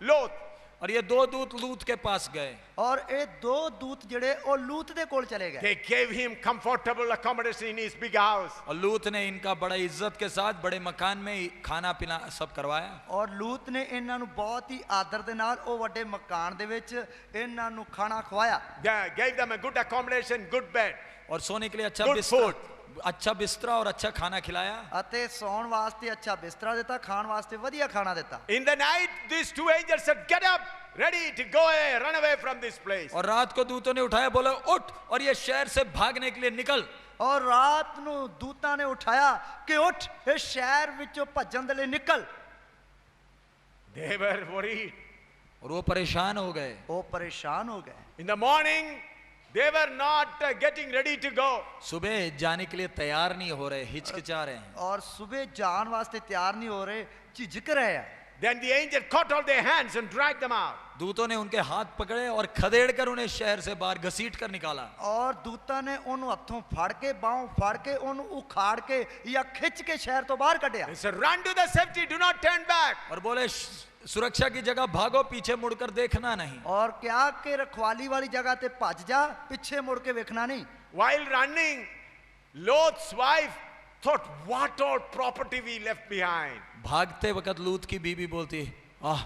Lot. और ये दो दूत लूत के पास गए। ਔਰ ਇਹ ਦੋ ਦੂਤ ਜਿਹੜੇ ਉਹ ਲੂਤ ਦੇ ਕੋਲ ਚਲੇ ਗਏ। They gave him comfortable accommodation in his big house. और लूत ने इनका बड़ा इज्जत के साथ बड़े मकान में खाना पीना सब करवाया। ਔਰ ਲੂਤ ਨੇ ਇਹਨਾਂ ਨੂੰ ਬਹੁਤ ਹੀ ਆਦਰ ਦੇ ਨਾਲ ਉਹ ਵੱਡੇ ਮਕਾਨ ਦੇ ਵਿੱਚ ਇਹਨਾਂ ਨੂੰ ਖਾਣਾ ਖਵਾਇਆ। They gave them a good accommodation, good bed. और सोने के लिए अच्छा Good बिस्तर, अच्छा बिस्तरा और अच्छा खाना खिलाया। ਅਤੇ ਸੌਣ ਵਾਸਤੇ ਅੱਛਾ ਬਿਸਤਰਾ ਦਿੱਤਾ, ਖਾਣ ਵਾਸਤੇ ਵਧੀਆ ਖਾਣਾ ਦਿੱਤਾ। In the night, these two angels said, get up, ready to go away, run away from this place. और रात को दूतों ने उठाया, बोला उठ और ये शहर से भागने के लिए निकल। ਔਰ ਰਾਤ ਨੂੰ ਦੂਤਾਂ ਨੇ ਉਠਾਇਆ ਕਿ ਉੱਠ, ਇਸ ਸ਼ਹਿਰ ਵਿੱਚੋਂ ਭੱਜਣ ਦੇ ਲਈ ਨਿਕਲ। They were worried. और वो परेशान हो गए। ਉਹ ਪਰੇਸ਼ਾਨ ਹੋ ਗਏ। In the morning, they were not getting ready to go. सुबह जाने के लिए तैयार नहीं हो रहे, हिचकिचा रहे हैं। और सुबह जान वास्ते तैयार नहीं हो रहे, झिझक रहे हैं। Then the angel caught all their hands and dragged them out. दूतों ने उनके हाथ पकड़े और खदेड़ कर उन्हें शहर से बाहर घसीट कर निकाला। और दूता ने ਉਹਨੂੰ ਹੱਥੋਂ ਫੜ ਕੇ ਬਾਹੋਂ ਫੜ ਕੇ ਉਹਨੂੰ ਉਖਾੜ ਕੇ ਜਾਂ ਖਿੱਚ ਕੇ ਸ਼ਹਿਰ ਤੋਂ ਬਾਹਰ ਕੱਢਿਆ। They said, run to the safety, do not turn back. और बोले सुरक्षा की जगह भागो, पीछे मुड़कर देखना नहीं। और क्या कि रखवाली वाली जगह ते भज जा, पीछे मुड़ के देखना नहीं। While running, Lot's wife thought, what all property we left behind. भागते वक्त लूत की बीवी बोलती, आह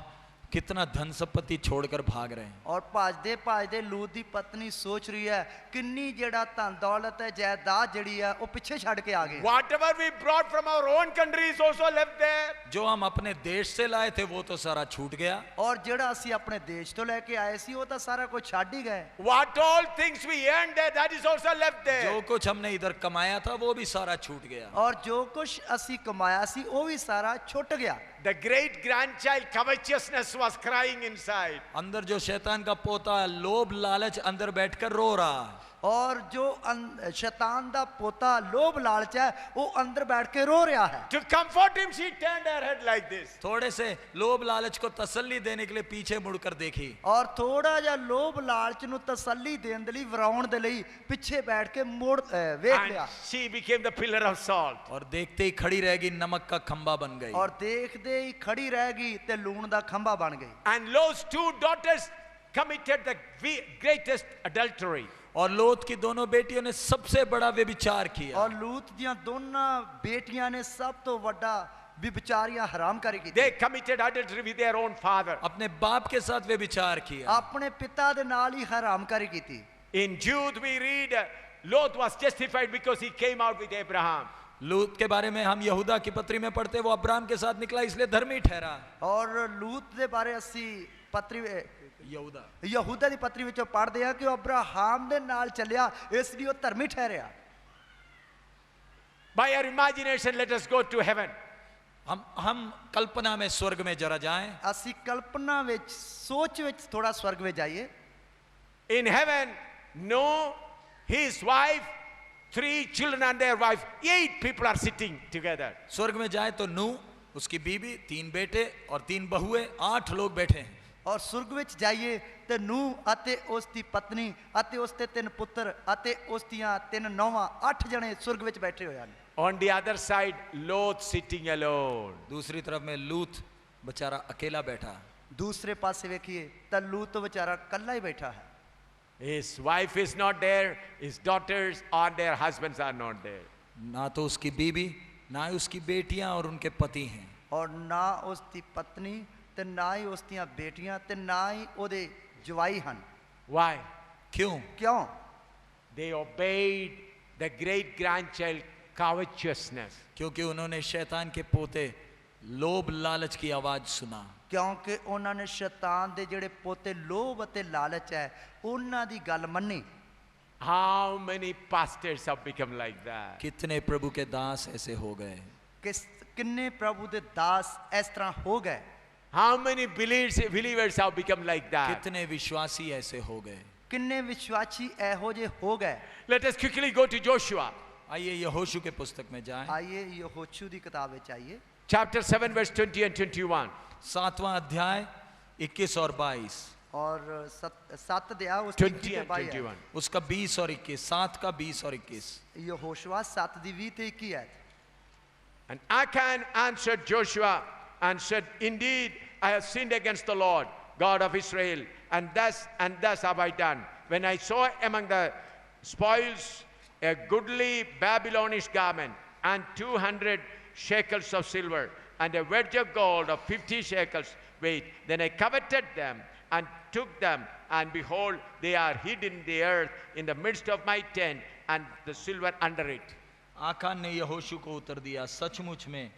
कितना धन संपत्ति छोड़कर भाग रहे हैं। और भजदे भजदे लूत दी पत्नी सोच रही है किन्नी जेड़ा धन दौलत है, जायदाद जड़ी है वो पीछे छड़ के आ गए। Whatever we brought from our own country is also left there. जो हम अपने देश से लाए थे वो तो सारा छूट गया। और जेड़ा असी अपने देश तो लेके आए सी वो तो सारा कुछ छड़ ही गए। What all things we earned there, that is also left there. जो कुछ हमने इधर कमाया था वो भी सारा छूट गया। और जो कुछ असी कमाया सी वो भी सारा छुट गया। The great grandchild covetousness was crying inside. अंदर जो शैतान का पोता लोभ लालच अंदर बैठकर रो रहा। और जो शैतान दा पोता लोभ लालच है वो अंदर बैठ के रो रहा है। To comfort him, she turned her head like this. थोड़े से लोभ लालच को तसल्ली देने के लिए पीछे मुड़कर देखी। और थोड़ा जा लोभ लालच नु तसल्ली देने दे लई वराउण दे लई पीछे बैठ के मुड़ वेख And लिया। she became the pillar of salt. और देखते ही खड़ी रहेगी, नमक का खंबा बन गई। और देखदे ही खड़ी रहेगी ते लूण दा खंबा बन गई। And Lot's two daughters committed the greatest adultery. और लोत की दोनों बेटियों ने सबसे बड़ा व्यभिचार किया। और लूत दियां दोनों बेटियां ने सब तो वड्डा व्यभिचारियां हरामकारी की। They committed adultery with their own father. अपने बाप के साथ व्यभिचार किया। अपने पिता दे नाल ही हरामकारी की थी। In Jude we read, Lot was justified because he came out with Abraham. लूत के बारे में हम यहूदा की पत्री में पढ़ते, वो अब्राहम के साथ निकला इसलिए धर्मी ठहरा। और लूत दे बारे असी पत्री यहूदा यहूदा दी पत्री विचों पढ़दे आ कि अब्राहम दे नाल चलिया इसलिए वो धर्मी ठहरिया। By our imagination, let us go to heaven. हम कल्पना में स्वर्ग में जरा जाएं। असी कल्पना विच सोच विच थोड़ा स्वर्ग में जाइए। In heaven, Noah, his wife, 3 children and their wife, 8 people are sitting together. स्वर्ग में जाए तो नूह, उसकी बीबी, 3 बेटे और 3 बहुएं, 8 लोग बैठे हैं। ਔਰ ਸੁਰਗ ਵਿੱਚ ਜਾਈਏ ਤੇ ਨੂਹ ਅਤੇ ਉਸ ਦੀ ਪਤਨੀ ਅਤੇ ਉਸ ਦੇ 3 ਪੁੱਤਰ ਅਤੇ ਉਸ ਦੀਆਂ 3 ਨੌਵਾਂ 8 ਜਣੇ ਸੁਰਗ ਵਿੱਚ ਬੈਠੇ ਹੋਏ ਹਨ। On the other side, Lot sitting alone. दूसरी तरफ में लूत बेचारा अकेला बैठा। ਦੂਸਰੇ ਪਾਸੇ ਵੇਖੀਏ ਤਾਂ ਲੂਤ ਵਿਚਾਰਾ ਇਕੱਲਾ ਹੀ ਬੈਠਾ ਹੈ। His wife is not there, his daughters or their husbands are not there. ना तो उसकी बीवी, ना ही उसकी बेटियां और उनके पति हैं। ਔਰ ਨਾ ਉਸ ਦੀ ਪਤਨੀ ਤੇ ਨਾ ਹੀ ਉਸ ਦੀਆਂ ਬੇਟੀਆਂ ਤੇ ਨਾ ਹੀ ਉਹਦੇ ਜਵਾਈ ਹਨ। Why? क्यों? ਕਿਉਂ? They obeyed the great grandchild covetousness. क्योंकि उन्होंने शैतान के पोते लोभ लालच की आवाज सुना। ਕਿਉਂਕਿ ਉਹਨਾਂ ਨੇ ਸ਼ੈਤਾਨ ਦੇ ਜਿਹੜੇ ਪੋਤੇ ਲੋਭ ਅਤੇ ਲਾਲਚ ਹੈ ਉਹਨਾਂ ਦੀ ਗੱਲ ਮੰਨੀ। How many pastors have become like that? कितने प्रभु के दास ऐसे हो गए। ਕਿੰਨੇ ਪ੍ਰਭੂ ਦੇ ਦਾਸ ਇਸ ਤਰ੍ਹਾਂ ਹੋ ਗਏ। How many believers have become like that? कितने विश्वासी ऐसे हो गए। ਕਿੰਨੇ ਵਿਸ਼ਵਾਸੀ ਇਹੋ ਜਿਹੇ ਹੋ ਗਏ। Let us quickly go to Joshua. आइए यहोशू के पुस्तक में जाएं। आइए यहोशू ਦੀ किताब ਵਿੱਚ आइए। Chapter 7 verse 20 and 21. 7वां अध्याय 21 और 22। और 7 अध्याय उसकी 20 and 22 21. उसका 20 और 21, 7 का 20 और 21। यहोशू 7 ਦੀ 20 ਤੇ 21 है। And Achan answered Joshua and said, Indeed, I have sinned against the Lord, God of Israel, and thus have I done. When I saw among the spoils a goodly Babylonish garment and 200 shekels of silver and a wedge of gold of 50 shekels weight, then I coveted them and took them, and behold, they are hid in the earth in the midst of my tent, and the silver under it. आकान ने यहोशू को उत्तर दिया, सचमुच में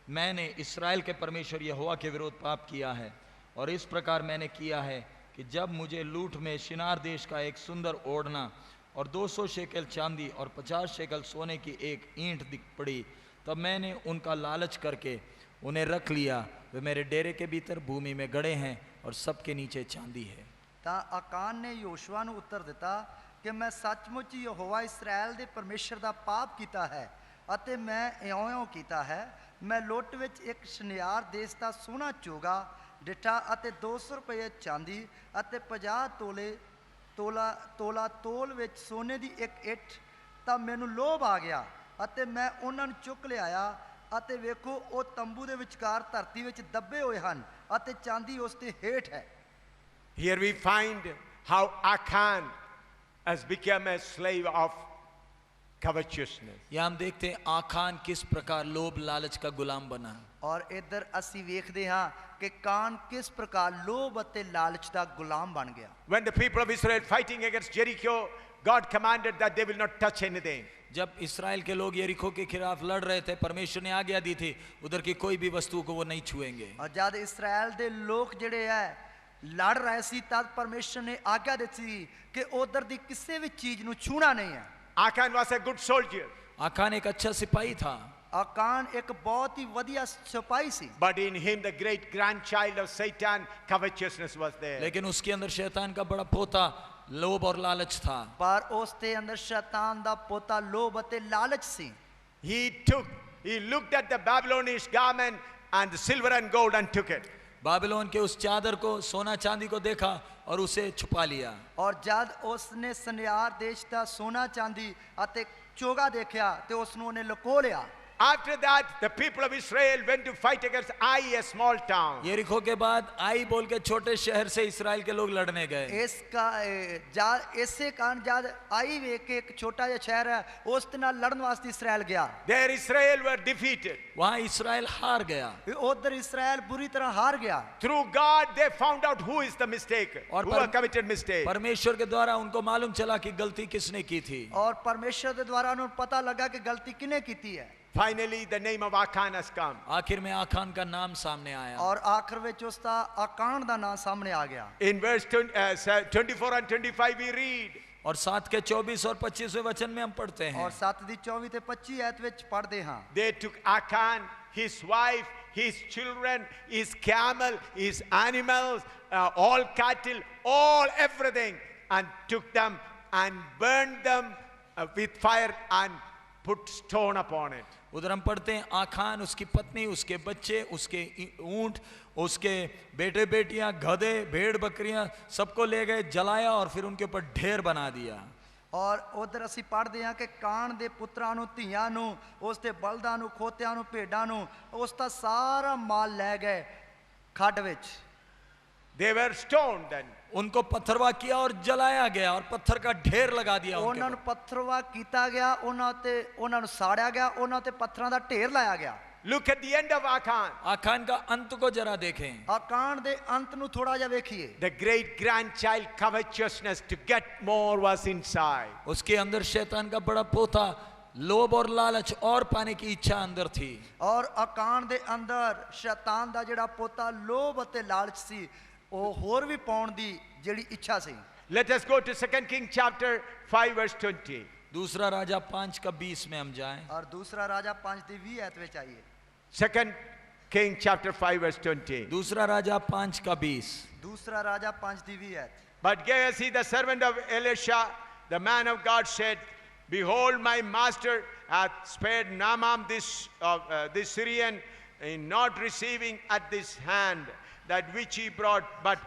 मैंने इस्राएल के परमेश्वर यहोवा के विरोध पाप किया है, और इस प्रकार मैंने किया है कि जब मुझे लूट में शिनार देश का एक सुंदर ओढ़ना और 200 शेकल चांदी और 50 शेकल सोने की एक ईंट दिख पड़ी, तब मैंने उनका लालच करके उन्हें रख लिया। वे मेरे डेरे के भीतर भूमि में गड़े हैं और सबके नीचे चांदी है। ਤਾਂ ਆਕਾਨ ਨੇ ਯੋਸ਼ੂਆ ਨੂੰ ਉੱਤਰ ਦਿੱਤਾ ਕਿ ਮੈਂ ਸੱਚਮੁੱਚ ਯਹੋਵਾ ਇਸਰਾਇਲ ਦੇ ਪਰਮੇਸ਼ਰ ਦਾ ਪਾਪ ਕੀਤਾ ਹੈ ਅਤੇ ਮੈਂ ਇਉਂ ਕੀਤਾ ਹੈ। ਮੈਂ ਲੁੱਟ ਵਿੱਚ ਇੱਕ ਸ਼ਿਨਾਰ ਦੇਸ਼ ਦਾ ਸੋਨਾ ਚੋਗਾ ਡਿੱਠਾ ਅਤੇ 200 ਰੁਪਏ ਚਾਂਦੀ ਅਤੇ 50 ਤੋਲਾ ਤੋਲ ਵਿੱਚ ਸੋਨੇ ਦੀ ਇੱਕ ਇੱਟ, ਤਾਂ ਮੈਨੂੰ ਲੋਭ ਆ ਗਿਆ ਅਤੇ ਮੈਂ ਉਹਨਾਂ ਨੂੰ ਚੁੱਕ ਲਿਆਇਆ ਅਤੇ ਵੇਖੋ ਉਹ ਤੰਬੂ ਦੇ ਵਿਚਕਾਰ ਧਰਤੀ ਵਿੱਚ ਦੱਬੇ ਹੋਏ ਹਨ ਅਤੇ ਚਾਂਦੀ ਉਸ ਦੇ ਹੇਠ ਹੈ। Here we find how Achan has become a slave of covetousness. यहाँ हम देखते हैं आखान किस प्रकार लोभ लालच का गुलाम बना। और इधर ਅਸੀਂ ਵੇਖਦੇ ਹਾਂ ਕਿ ਕਾਨ ਕਿਸ ਪ੍ਰਕਾਰ ਲੋਭ ਅਤੇ ਲਾਲਚ ਦਾ ਗੁਲਾਮ ਬਣ ਗਿਆ। When the people of Israel fighting against Jericho, God commanded that they will not touch anything. जब इस्राएल के लोग यरीको के खिलाफ लड़ रहे थे, परमेश्वर ने आज्ञा दी थी उधर की कोई भी वस्तु को वो नहीं छुएंगे। और जब इस्राएल ਦੇ ਲੋਕ ਜਿਹੜੇ ਹੈ ਲੜ ਰਹੇ ਸੀ ਤਦ ਪਰਮੇਸ਼ਰ ਨੇ ਆਗਿਆ ਦਿੱਤੀ ਕਿ ਉਧਰ ਦੀ ਕਿਸੇ ਵੀ ਚੀਜ਼ ਨੂੰ ਛੂਣਾ ਨਹੀਂ ਹੈ। Achan was a good soldier. आखान एक अच्छा सिपाही था। आकान एक बहुत ही वधिया सिपाही सी। But in him the great grandchild of Satan, covetousness was there. लेकिन उसके अंदर शैतान का बड़ा पोता लोभ और लालच था। पर उसके अंदर शैतान दा पोता लोभ अते लालच सी। He looked at the Babylonish garment and the silver and gold and took it. Babylon के उस चादर को, सोना चांदी को देखा और उसे छुपा लिया। और जब उसने सनियार देश दा सोना चांदी अते चोगा देखा तो उसने उन्हें लुको लिया। After that, the people of Israel went to fight against Ai, a small town. यरीको के बाद आई बोल के छोटे शहर से इस्राएल के लोग लड़ने गए। इससे कारण जब आई वे के एक छोटा सा शहर है उस दिन लड़न वास्ते इस्राएल गया। There Israel were defeated. वहाँ इस्राएल हार गया। उधर इस्राएल बुरी तरह हार गया। Through God they found out who is the mistake, who have committed mistake. परमेश्वर के द्वारा उनको मालूम चला कि गलती किसने की थी। और परमेश्वर के द्वारा उन्हें पता लगा कि गलती किने की थी है। Finally the name of Achan has come. आखिर में आखान का नाम सामने आया। और आखिर में उसका आकान का नाम सामने आ गया। In verse 24 and 25 we read. और 7 के 24 और 25वें वचन में हम पढ़ते हैं। और 7 दी 24 ते 25 आयत विच पढ़दे हां। They took Achan, his wife, his children, his camel, his animals, all cattle, everything, and took them and burned them with fire and put stone upon it. उधर हम पढ़ते हैं आखान, उसकी पत्नी, उसके बच्चे, उसके ऊंट, उसके बेटे बेटियां, गधे, भेड़ बकरियां सबको ले गए, जलाया और फिर उनके ऊपर ढेर बना दिया। ਔਰ ਉਧਰ ਅਸੀਂ ਪੜ੍ਹਦੇ ਹਾਂ ਕਿ ਕਾਣ ਦੇ ਪੁੱਤਰਾਂ ਨੂੰ, ਧੀਆਂ ਨੂੰ, ਉਸ ਦੇ ਬਲਦਾਂ ਨੂੰ, ਖੋਤਿਆਂ ਨੂੰ, ਭੇਡਾਂ ਨੂੰ, ਉਸ ਦਾ ਸਾਰਾ ਮਾਲ ਲੈ ਗਏ ਖੱਡ ਵਿੱਚ। They were stoned then. उनको पत्थरवा किया और जलाया गया और पत्थर का ढेर लगा दिया उनके ਉਹਨਾਂ ਨੂੰ ऊपर। ਪੱਥਰਵਾ ਕੀਤਾ ਗਿਆ, ਉਹਨਾਂ ਨੂੰ ਸਾੜਿਆ ਗਿਆ, ਉਹਨਾਂ ਤੇ ਪੱਥਰਾਂ ਦਾ ਢੇਰ ਲਾਇਆ ਗਿਆ। Look at the end of Achan. आखान का अंत को जरा देखें। ਆਕਾਨ ਦੇ ਅੰਤ ਨੂੰ ਥੋੜਾ ਜਿਹਾ ਵੇਖੀਏ। The great grandchild covetousness to get more was inside. उसके अंदर शैतान का बड़ा पोता लोभ और लालच और पाने की इच्छा अंदर थी। ਔਰ ਆਕਾਨ ਦੇ ਅੰਦਰ ਸ਼ੈਤਾਨ ਦਾ ਜਿਹੜਾ ਪੋਤਾ ਲੋਭ ਅਤੇ ਲਾਲਚ ਸੀ, ਉਹ ਹੋਰ ਵੀ ਪਾਉਣ ਦੀ ਜਿਹੜੀ ਇੱਛਾ ਸੀ। Let us go to 2 Kings chapter 5 verse 20. दूसरा राजा 5 का 20 में हम जाएं। ਔਰ ਦੂਸਰਾ ਰਾਜਾ 5 ਦੀ 20 ਐਤ ਵਿੱਚ ਆਈਏ। 2 Kings chapter 5 verse 20. दूसरा राजा 5 का 20। ਦੂਸਰਾ ਰਾਜਾ 5 ਦੀ 20 ਐਤ। But Gehazi, the servant of Elisha, the man of God, said, Behold, my master hath spared Naaman this Syrian in not receiving at this hand that which he brought. But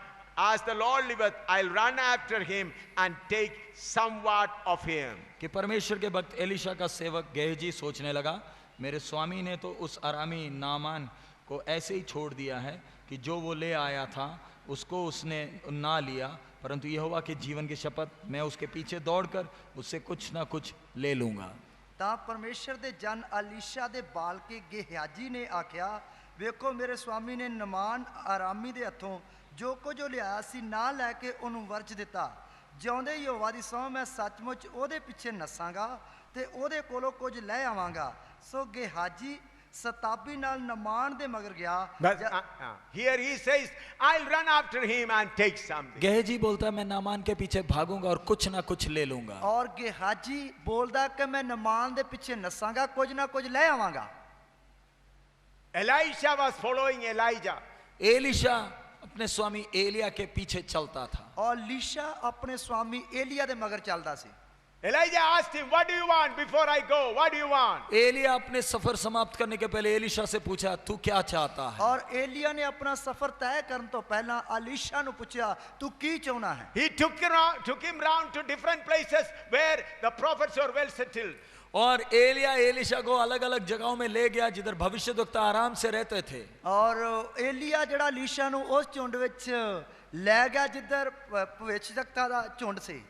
as the Lord liveth, I'll run after him and take somewhat of him. कि परमेश्वर के भक्त Elisha का सेवक गेहजी सोचने लगा, मेरे स्वामी ने तो उस अरामी नामान को ऐसे ही छोड़ दिया है कि जो वो ले आया था उसको उसने ना लिया, परंतु यहोवा के जीवन की शपथ मैं उसके पीछे दौड़कर उससे कुछ ना कुछ ले लूंगा। ਤਾਂ ਪਰਮੇਸ਼ਰ ਦੇ ਜਨ ਅਲੀਸ਼ਾ ਦੇ ਬਾਲ ਕੇ ਗੇਹਾਜੀ ਨੇ ਆਖਿਆ, ਵੇਖੋ ਮੇਰੇ ਸਵਾਮੀ ਨੇ ਨਮਾਨ ਆਰਾਮੀ ਦੇ ਹੱਥੋਂ ਜੋ ਕੁਝ ਉਹ ਲਿਆਇਆ ਸੀ ਨਾ ਲੈ ਕੇ ਉਹਨੂੰ ਵਰਜ ਦਿੱਤਾ। ਜਿਉਂਦੇ ਯਹੋਵਾ ਦੀ ਸਹੁੰ ਮੈਂ ਸੱਚਮੁੱਚ ਉਹਦੇ ਪਿੱਛੇ ਨੱਸਾਂਗਾ ਤੇ ਉਹਦੇ ਕੋਲੋਂ ਕੁਝ ਲੈ ਆਵਾਂਗਾ। ਸੋ ਗੇਹਾਜੀ ਸਤਾਬੀ ਨਾਲ ਨਮਾਨ ਦੇ ਮਗਰ ਗਿਆ। But here he says, I'll run after him and take something. गेहजी बोलता है मैं नामान के पीछे भागूंगा और कुछ ना कुछ ले लूंगा। ਔਰ ਗੇਹਾਜੀ ਬੋਲਦਾ ਕਿ ਮੈਂ ਨਮਾਨ ਦੇ ਪਿੱਛੇ ਨੱਸਾਂਗਾ, ਕੁਝ ਨਾ ਕੁਝ ਲੈ ਆਵਾਂਗਾ। Elisha was following Elijah. Elisha अपने स्वामी एलिया के पीछे चलता था। ਔਰ ਲੀਸ਼ਾ ਆਪਣੇ ਸਵਾਮੀ ਏਲੀਆ ਦੇ ਮਗਰ ਚੱਲਦਾ ਸੀ। Elijah asked him, What do you want before I go? What do you want? Elia अपने सफर समाप्त करने के पहले एलिशा से पूछा, तू क्या चाहता है? ਔਰ ਏਲੀਆ ਨੇ ਆਪਣਾ ਸਫ਼ਰ ਤੈਅ ਕਰਨ ਤੋਂ ਪਹਿਲਾਂ ਅਲੀਸ਼ਾ ਨੂੰ ਪੁੱਛਿਆ, ਤੂੰ ਕੀ ਚਾਹੁੰਦਾ ਹੈ? He took him round to different places where the prophets were well settled. और एलिया एलिशा को अलग अलग जगहों में ले गया जिधर भविष्यद्वक्ता आराम से रहते थे। ਔਰ ਏਲੀਆ ਜਿਹੜਾ ਅਲੀਸ਼ਾ ਨੂੰ ਉਸ ਝੁੰਡ ਵਿੱਚ ਲੈ ਗਿਆ ਜਿੱਧਰ ਭਵਿੱਖਵਕਤਾ ਦਾ ਝੁੰਡ ਸੀ।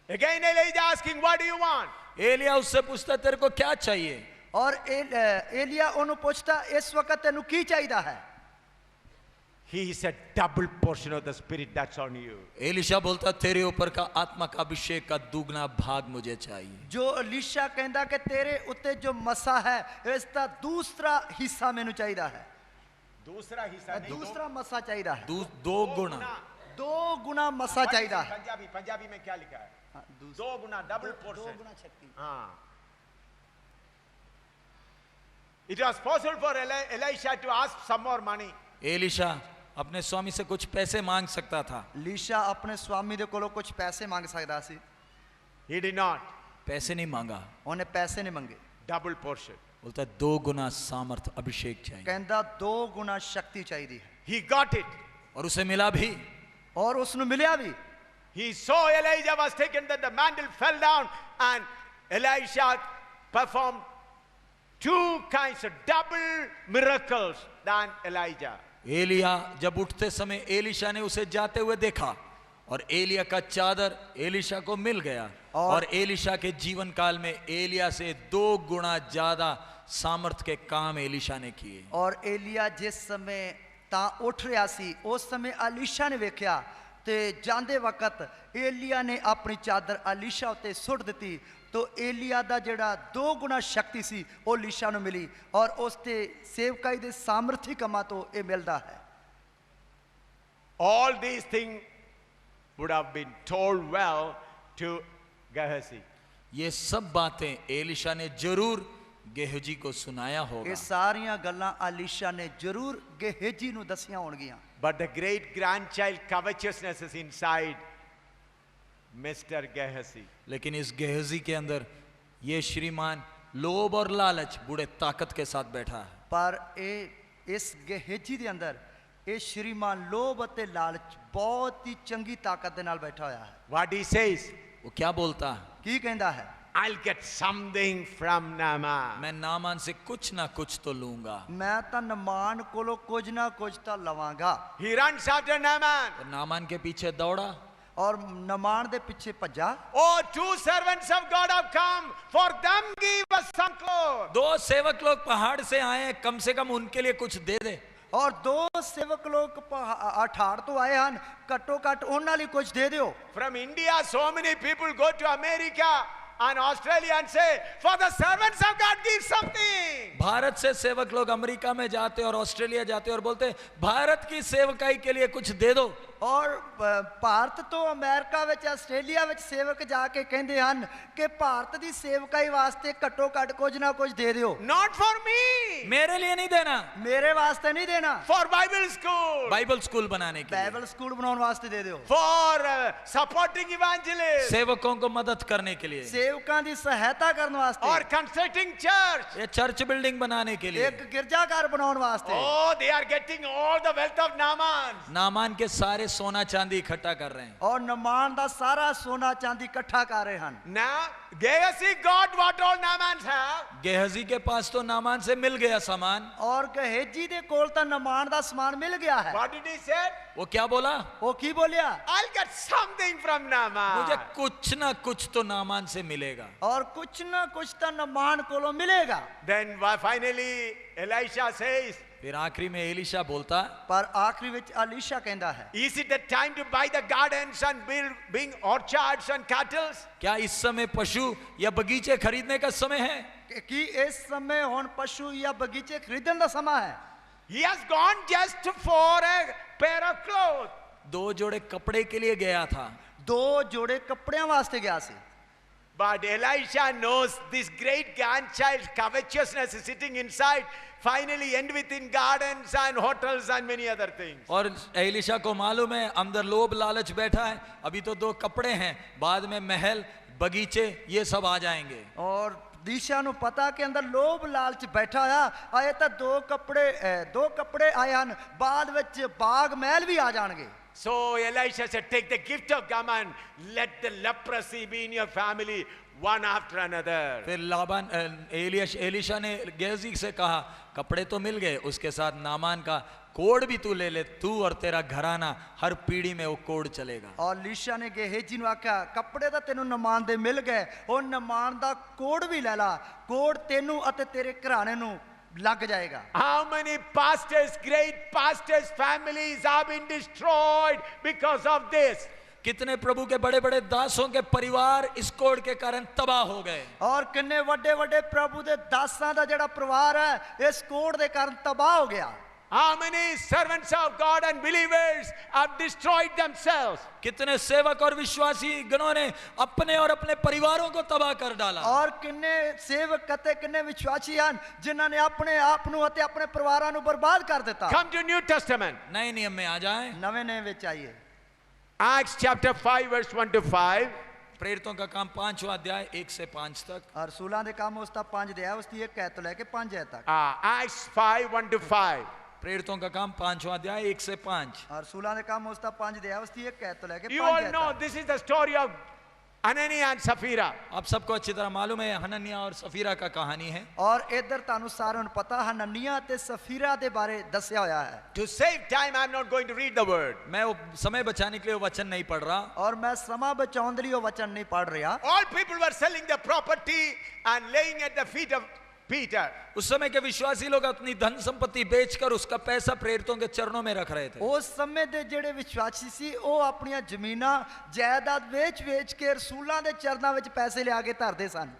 Again Elijah asking, What do you want? Elia उससे पूछता, तेरे को क्या चाहिए? ਔਰ ਏਲੀਆ ਉਹਨੂੰ ਪੁੱਛਦਾ, ਇਸ ਵਕਤ ਤੈਨੂੰ ਕੀ ਚਾਹੀਦਾ ਹੈ? He said, double portion of the spirit that's on you. Elisha बोलता, तेरे ऊपर का आत्मा का अभिषेक का दुगना भाग मुझे चाहिए। ਜੋ ਅਲੀਸ਼ਾ ਕਹਿੰਦਾ ਕਿ ਤੇਰੇ ਉੱਤੇ ਜੋ ਮਸਾ ਹੈ ਇਸ ਦਾ ਦੂਸਰਾ ਹਿੱਸਾ ਮੈਨੂੰ ਚਾਹੀਦਾ ਹੈ। दूसरा हिस्सा नहीं, ਦੂਸਰਾ ਮਸਾ ਚਾਹੀਦਾ ਹੈ। दो गुना। 2 गुना मसा चाहिए है। पंजाबी में क्या लिखा है? 2 गुना, डबल पोर्शन। 2 गुना शक्ति। हाँ। It was possible for Elisha to ask some more money. Elisha अपने स्वामी से कुछ पैसे मांग सकता था। लीशा अपने स्वामी दे कोलों कुछ पैसे मांग सकता सी। He did not. पैसे नहीं मांगा, उन्हें पैसे नहीं मांगे। Double portion. बोलता 2 गुना सामर्थ अभिषेक चाहिए। कहता 2 गुना शक्ति चाहिए है। He got it. और उसे मिला भी। और उसने मिला भी। He saw Elijah was taken, that the mantle fell down, and Elisha performed 2 kinds of double miracles than Elijah. Elia जब उठते समय एलिशा ने उसे जाते हुए देखा और एलिया का चादर एलिशा को मिल गया और एलिशा के जीवन काल में एलिया से 2 गुना ज्यादा सामर्थ के काम एलिशा ने किए। और एलिया जिस समय ता उठ रहा सी उस समय अलीशा ने वेख्या ते जांदे वक्त एलिया ने अपनी चादर अलीशा उत्ते सुट दी तो एलिया दा जेड़ा 2 गुना शक्ति सी वो अलीशा नूं मिली और उसते सेवकाई दे सामर्थी कमा तो ये मिलता है। All these things would have been told well to Gehazi. ये सब बातें एलिशा ने जरूर गेहजी को सुनाया होगा। ये सारियां गल्लां अलीशा ने जरूर गेहजी नूं दसियां होणगियां। But the great grandchild covetousness is inside Mr. Gehazi. लेकिन इस गेहजी के अंदर ये श्रीमान लोभ और लालच बुढ़े ताकत के साथ बैठा है। पर इस गेहेजी ਦੇ ਅੰਦਰ ਇਹ ਸ਼੍ਰੀਮਾਨ ਲੋਭ ਅਤੇ ਲਾਲਚ ਬਹੁਤ ਹੀ ਚੰਗੀ ਤਾਕਤ ਦੇ ਨਾਲ ਬੈਠਾ ਹੋਇਆ ਹੈ। What he says, वो क्या बोलता है? ਕੀ ਕਹਿੰਦਾ ਹੈ? I'll get something from Naaman. मैं नामान से कुछ ना कुछ तो लूंगा। ਮੈਂ ਤਾਂ ਨਮਾਨ ਕੋਲੋਂ ਕੁਝ ਨਾ ਕੁਝ ਤਾਂ ਲਵਾਂਗਾ। He runs after Naaman. तो नामान के पीछे दौड़ा। ਔਰ ਨਮਾਨ ਦੇ ਪਿੱਛੇ ਭੱਜਾ। Oh, 2 servants of God have come. For them give us some clothes. 2 सेवक लोग पहाड़ से आए हैं, कम से कम उनके लिए कुछ दे दे। ਔਰ 2 ਸੇਵਕ ਲੋਕ ਅਠਾੜ ਤੋਂ ਆਏ ਹਨ, ਘੱਟੋ ਘੱਟ ਉਹਨਾਂ ਲਈ ਕੁਝ ਦੇ ਦਿਓ। From India, so many people go to America and Australia and say, for the servants of God, give something. Bharat से सेवक लोग अमेरिका में जाते और ऑस्ट्रेलिया जाते और बोलते भारत की सेवकाई के लिए कुछ दे दो। ਔਰ ਭਾਰਤ ਤੋਂ ਅਮਰੀਕਾ ਵਿੱਚ ਆਸਟ੍ਰੇਲੀਆ ਵਿੱਚ ਸੇਵਕ ਜਾ ਕੇ ਕਹਿੰਦੇ ਹਨ ਕਿ ਭਾਰਤ ਦੀ ਸੇਵਕਾਈ ਵਾਸਤੇ ਘੱਟੋ ਘੱਟ ਕੁਝ ਨਾ ਕੁਝ ਦੇ ਦਿਓ। Not for me. मेरे लिए नहीं देना, ਮੇਰੇ ਵਾਸਤੇ ਨਹੀਂ ਦੇਣਾ, For Bible school. Bible school बनाने के लिए, ਬਾਈਬਲ ਸਕੂਲ ਬਣਾਉਣ ਵਾਸਤੇ ਦੇ ਦਿਓ, For supporting evangelists. सेवकों को मदद करने के लिए, ਸੇਵਕਾਂ ਦੀ ਸਹਾਇਤਾ ਕਰਨ Or ਵਾਸਤੇ, constructing church. ये चर्च बिल्डिंग बनाने के लिए। ਇੱਕ ਗਿਰਜਾਘਰ ਬਣਾਉਣ ਵਾਸਤੇ। Oh, they are getting all the wealth of Naaman. Naaman के सारे सोना चांदी इकट्ठा कर रहे हैं। ਔਰ ਨਮਾਨ ਦਾ ਸਾਰਾ ਸੋਨਾ ਚਾਂਦੀ ਇਕੱਠਾ ਕਰ ਰਹੇ ਹਨ। Now, Gehazi got what all Naamans have. गेहजी के पास तो नामान से मिल गया सामान। ਔਰ ਗਹੇਜੀ ਦੇ ਕੋਲ ਤਾਂ ਨਮਾਨ ਦਾ ਸਮਾਨ ਮਿਲ ਗਿਆ ਹੈ। What did he say? वो क्या बोला? ਉਹ ਕੀ ਬੋਲਿਆ? I'll get something from Naaman. मुझे कुछ ना कुछ तो नामान से मिलेगा। ਔਰ ਕੁਛ ਨਾ ਕੁਛ ਤਾਂ ਨਮਾਨ ਕੋਲੋਂ ਮਿਲੇਗਾ। Then finally Elisha says, फिर आखिरी में एलिशा बोलता, ਪਰ ਆਖਰੀ ਵਿੱਚ ਅਲੀਸ਼ਾ ਕਹਿੰਦਾ ਹੈ, is it the time to buy the gardens and build orchards and cattle? क्या इस समय पशु या बगीचे खरीदने का समय है? ਕਿ ਕੀ ਇਸ ਸਮੇਂ ਹੁਣ ਪਸ਼ੂ ਜਾਂ ਬਗੀਚੇ ਖਰੀਦਣ ਦਾ ਸਮਾਂ ਹੈ? He has gone just for a pair of clothes. 2 जोड़े कपड़े के लिए गया था। 2 ਜੋੜੇ ਕੱਪੜਿਆਂ ਵਾਸਤੇ ਗਿਆ ਸੀ। But Elisha knows this great grandchild covetousness is sitting inside, finally end within gardens and hotels and many other things. और एलिशा को मालूम है अंदर लोभ लालच बैठा है, अभी तो 2 कपड़े हैं, बाद में महल बगीचे ये सब आ जाएंगे। ਔਰ ਦੀਸ਼ਾ ਨੂੰ ਪਤਾ ਕਿ ਅੰਦਰ ਲੋਭ ਲਾਲਚ ਬੈਠਾ ਆ, ਆਏ ਤਾਂ 2 ਕੱਪੜੇ ਆਏ ਹਨ, ਬਾਅਦ ਵਿੱਚ ਬਾਗ ਮਹਿਲ ਵੀ ਆ ਜਾਣਗੇ। So Elisha said, take the gift of Gaman, let the leprosy be in your family, one after another. फिर एलिशा ने गेहजी से कहा कपड़े तो मिल गए, उसके साथ नामान का कोड भी तू ले ले, तू और तेरा घराना हर पीढ़ी में वो कोड चलेगा। ਔਰ ਲੀਸ਼ਾ ਨੇ ਗੇਹੇਜੀ ਨੂੰ ਆਖਿਆ ਕੱਪੜੇ ਤਾਂ ਤੈਨੂੰ ਨਮਾਨ ਦੇ ਮਿਲ ਗਏ, ਉਹ ਨਮਾਨ ਦਾ ਕੋਡ ਵੀ ਲੈ ਲਾ, ਕੋਡ ਤੈਨੂੰ ਅਤੇ ਤੇਰੇ ਘਰਾਣੇ ਨੂੰ ਲੱਗ ਜਾਏਗਾ। How many pastors, great pastors' families have been destroyed because of this? कितने प्रभु के बड़े बड़े दासों के परिवार इस कोड के कारण तबाह हो गए। ਔਰ ਕਿੰਨੇ ਵੱਡੇ ਵੱਡੇ ਪ੍ਰਭੂ ਦੇ ਦਾਸਾਂ ਦਾ ਜਿਹੜਾ ਪਰਿਵਾਰ ਹੈ ਇਸ ਕੋਡ ਦੇ ਕਾਰਨ ਤਬਾਹ ਹੋ ਗਿਆ। How many servants of God and believers have destroyed themselves? कितने सेवक और विश्वासी गणों ने अपने और अपने परिवारों को तबाह कर डाला। ਔਰ ਕਿੰਨੇ ਸੇਵਕ ਅਤੇ ਕਿੰਨੇ ਵਿਸ਼ਵਾਸੀ ਹਨ ਜਿਨ੍ਹਾਂ ਨੇ ਆਪਣੇ ਆਪ ਨੂੰ ਅਤੇ ਆਪਣੇ ਪਰਿਵਾਰਾਂ ਨੂੰ ਬਰਬਾਦ ਕਰ ਦਿੱਤਾ। Come to New Testament. नए नियम में आ जाएं। ਨਵੇਂ ਨਿਯਮ ਵਿੱਚ ਆਈਏ। Acts chapter 5 verse 1 to 5. प्रेरितों का काम 5वां अध्याय 1 से 5 तक। ਔਰ ਰਸੂਲਾਂ ਦੇ ਕੰਮ ਉਸ ਦਾ 5 ਅਧਿਆਇ ਉਸ ਦੀ 1 ਐਤ ਤੋਂ ਲੈ ਕੇ 5 ਐਤ ਤੱਕ। Acts 5 1 to 5. प्रेरितों का काम 5वां अध्याय 1 से 5। ਔਰ ਰਸੂਲਾਂ ਦੇ ਕੰਮ ਉਸ ਦਾ 5 ਅਧਿਆਇ ਉਸ ਦੀ 1 ਐਤ ਤੋਂ ਲੈ ਕੇ 5 You all ਐਤ know ਤੱਕ। this is the story of Ananias and Sapphira. आप सबको अच्छी तरह मालूम है हनन्याह और सफीरा का कहानी है। ਔਰ ਇੱਧਰ ਤੁਹਾਨੂੰ ਸਾਰਿਆਂ ਨੂੰ ਪਤਾ ਹਨਨੀਆ ਤੇ ਸਫੀਰਾ ਦੇ ਬਾਰੇ ਦੱਸਿਆ ਹੋਇਆ ਹੈ। To save time, I'm not going to read the word. मैं वो समय बचाने के लिए वो वचन नहीं पढ़ रहा। ਔਰ ਮੈਂ ਸਮਾਂ ਬਚਾਉਣ ਦੇ ਲਈ ਉਹ ਵਚਨ ਨਹੀਂ ਪੜ੍ਹ ਰਿਹਾ। All people were selling their property and laying at the feet of Peter. उस समय के विश्वासी लोग अपनी धन संपत्ति बेचकर उसका पैसा प्रेरितों के चरणों में रख रहे थे। ਉਸ ਸਮੇਂ ਦੇ ਜਿਹੜੇ ਵਿਸ਼ਵਾਸੀ ਸੀ ਉਹ ਆਪਣੀਆਂ ਜ਼ਮੀਨਾਂ ਜਾਇਦਾਦ ਵੇਚ ਕੇ ਰਸੂਲਾਂ ਦੇ ਚਰਨਾਂ ਵਿੱਚ ਪੈਸੇ ਲਿਆ ਕੇ ਧਰਦੇ ਸਨ।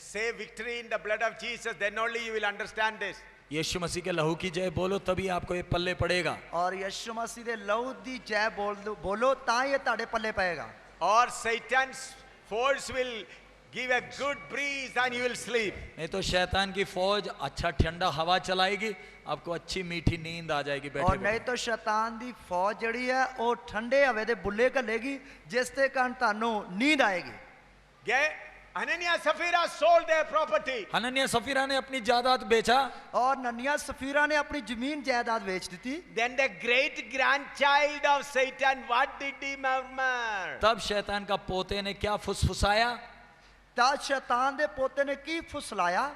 Say victory in the blood of Jesus, then only you will understand this. यीशु मसीह के लहू की जय बोलो तभी आपको ये पल्ले पड़ेगा। ਔਰ ਯਿਸੂ ਮਸੀਹ ਦੇ ਲਹੂ ਦੀ ਜੈ ਬੋਲੋ ਤਾਂ ਇਹ ਤੁਹਾਡੇ ਪੱਲੇ ਪਏਗਾ। Or Satan's force will give a good breeze and you will sleep. नहीं तो शैतान की फौज अच्छा ठंडा हवा चलाएगी, आपको अच्छी मीठी नींद आ जाएगी बैठे ਔਰ ਨਹੀਂ बैठे। ਤਾਂ ਸ਼ੈਤਾਨ ਦੀ ਫੌਜ ਜਿਹੜੀ ਹੈ ਉਹ ਠੰਡੇ ਹਵੇ ਦੇ ਬੁੱਲੇ ਘੱਲੇਗੀ ਜਿਸ ਦੇ ਕਾਰਨ ਤੁਹਾਨੂੰ ਨੀਂਦ ਆਏਗੀ। Okay? Ananias and Sapphira sold their property. हनन्याह सफीरा ने अपनी जायदाद बेचा, और ननिया सफीरा ने अपनी जमीन जायदाद बेच दी थी। Then the great grandchild of Satan, what did he murmur? तब शैतान का पोते ने क्या फुसफुसाया? ਤਾਂ शैतान दे पोते ने की फुसलाया?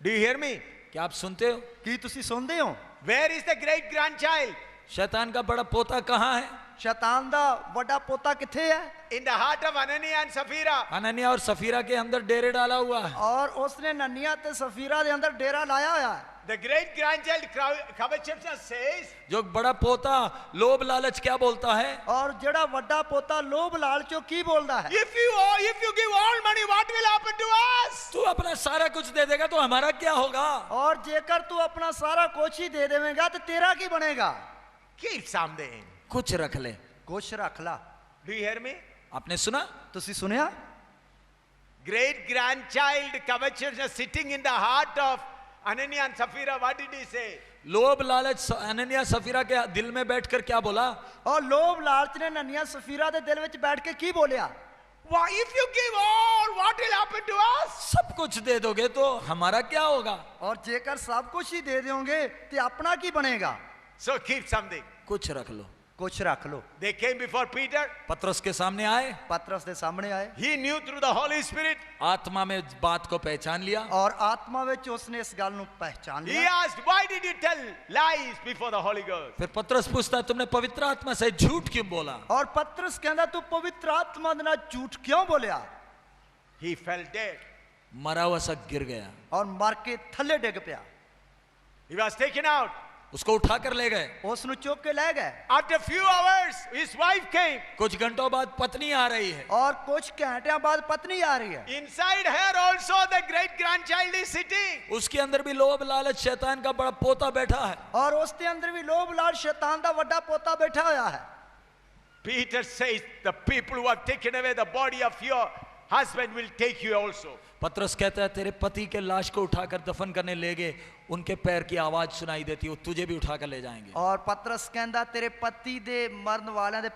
Do you hear me? क्या आप सुनते हो? की तुसी सुनदे हो? Where is the great grandchild? शैतान का बड़ा पोता कहाँ है? शैतान दा वड्डा पोता किथे है? In the heart of Ananias and Sapphira. हनन्याह और सफीरा के अंदर डेरे डाला हुआ है। और उसने ननिया ते सफीरा दे अंदर डेरा लाया होया है। The great grandchild covetousness says, जो बड़ा पोता लोभ लालच क्या बोलता है? और जेड़ा वड्डा पोता लोभ लालचो की बोलदा है? if you give all money, what will happen to us? तू अपना सारा कुछ दे देगा तो हमारा क्या होगा? और जेकर तू अपना सारा कुछ ही दे देवेगा तो तेरा की बनेगा? Keep something. कुछ रख ले। कुछ रख ला। Do you hear me? आपने सुना? तुसी सुनिया? Great grandchild covetousness sitting in the heart of Ananias and Sapphira. What did he say? लोभ लालच हनन्याह सफीरा के दिल में बैठकर क्या बोला? और लोभ लालच ने ननिया सफीरा दे दिल विच बैठ के की बोलिया? Why, if you give all, what will happen to us? सब कुछ दे दोगे तो हमारा क्या होगा? और जेकर सब कुछ ही दे दोगे तो अपना की बनेगा? So keep something. कुछ रख लो। कुछ रख लो। They came before Peter. पतरस के सामने आए, पतरस दे सामने आए He knew through the Holy Spirit. आत्मा में बात को पहचान लिया। और आत्मा विच उसने इस गल नु पहचान He लिया। asked, why did you tell lies before the Holy Ghost? फिर पतरस पूछता है, तुमने पवित्र आत्मा से झूठ क्यों बोला? और पतरस कहंदा तू पवित्र आत्मा दे नाल झूठ क्यों बोलिया? He fell dead. मरा हुआ सा गिर गया। और मर के थल्ले डिग पिया। He was taken out. उसको उठाकर ले गए। उसनु चुक के ले गए। After a few hours, his wife came. कुछ घंटों बाद पत्नी आ रही है। और कुछ घंटिया बाद पत्नी आ रही है। Inside her also the great grandchild is sitting. उसके अंदर भी लोभ लालच शैतान का बड़ा पोता बैठा है। और उसके अंदर भी लोभ लाल शैतान दा वड्डा पोता बैठा होया है। Peter says, the people who have taken away the body of your husband will take you also. पतरस कहता है, तेरे पति के लाश को उठाकर दफन करने ले गए, उनके पैर की आवाज सुनाई देती है, तुझे भी उठाकर ले जाएंगे। और पतरस कहंदा तेरे पति दे मरन वालियां दे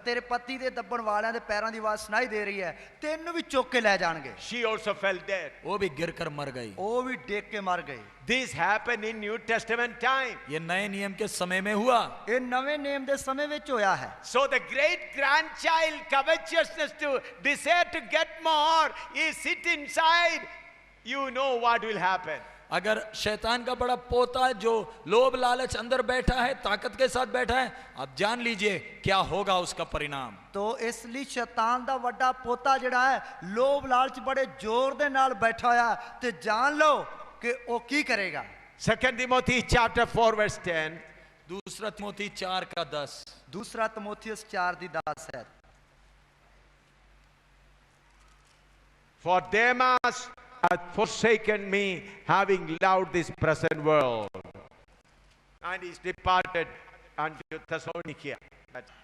तेरे पति दे दबण वालियां दे पैरां दी आवाज सुनाई दे रही है, तेनू भी चुक के ले जाणगे। She also fell dead. वो भी गिरकर मर गई। वो भी डेग के मर गई। This happened in New Testament time. ये नए नियम के समय में हुआ। ये नवे नेम दे समय विच होया है। So the great grandchild covetousness to desire to get more is sit inside. You know what will happen. अगर शैतान का बड़ा पोता जो लोभ लालच अंदर बैठा है, ताकत के साथ बैठा है, आप जान लीजिए क्या होगा उसका परिणाम। तो इसलिए शैतान दा वड्डा पोता जिहड़ा है लोभ लालच बड़े जोर दे नाल बैठा होया ते जान लो कि वो की करेगा। 2 Timothy chapter 4 verse 10. दूसरा तिमोथी 4 का 10। दूसरा तिमोथियुस 4 दी 10 है। For Demas hath forsaken me, having loved this present world, and is departed unto Thessalonica.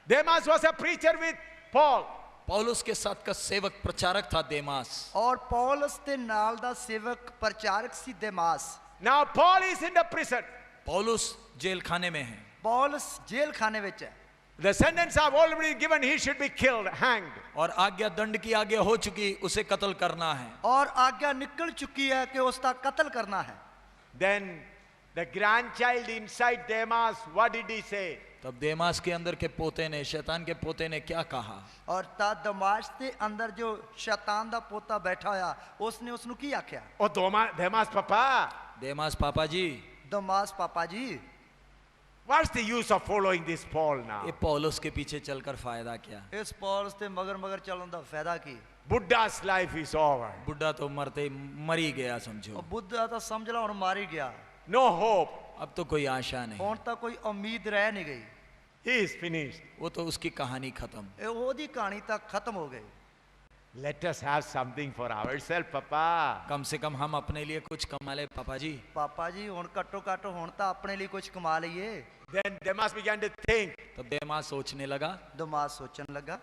Demas was a preacher with Paul. पौलुस के साथ का सेवक प्रचारक था देमास। और पौलुस दे नाल दा सेवक प्रचारक सी देमास। Now Paul is in the prison. पौलुस जेल खाने में है। पौलुस जेल खाने विच है। The sentence have already given, he should be killed, hanged. और आज्ञा दंड की आज्ञा हो चुकी, उसे कत्ल करना है। और आज्ञा निकल चुकी है कि उसका कत्ल करना है। Then the grandchild inside Demas, what did he say? तब देमास के अंदर के पोते ने, शैतान के पोते ने क्या कहा? और ता दमाश के अंदर जो शैतान दा पोता बैठा होया उसने उसनु की आख्या? Oh, Demas papa. देमास पापा जी। दमास पापा जी। What's the use of following this Paul now? ये पौलुस के पीछे चलकर फायदा क्या? इस पौलुस ते मगर चलन दा फायदा की? Buddha's life is over. बुढ़ा तो मरते ही मर ही गया समझो। और बुद्धा तो समझ ला हुण मार ही गया। No hope. अब तो कोई आशा नहीं। हुण तक कोई उम्मीद रह नहीं गई। He is finished. वो तो उसकी कहानी खत्म। ए ओदी कहानी तक खत्म हो गई। Let us have something for ourselves, Papa. कम से कम हम अपने लिए कुछ कमा ले पापा जी। पापा जी हुण कट्टो कट्ट हुण तो अपने लिए कुछ कमा लईए। Then Demas began to think, तब देमास सोचने लगा, दमास सोचन लगा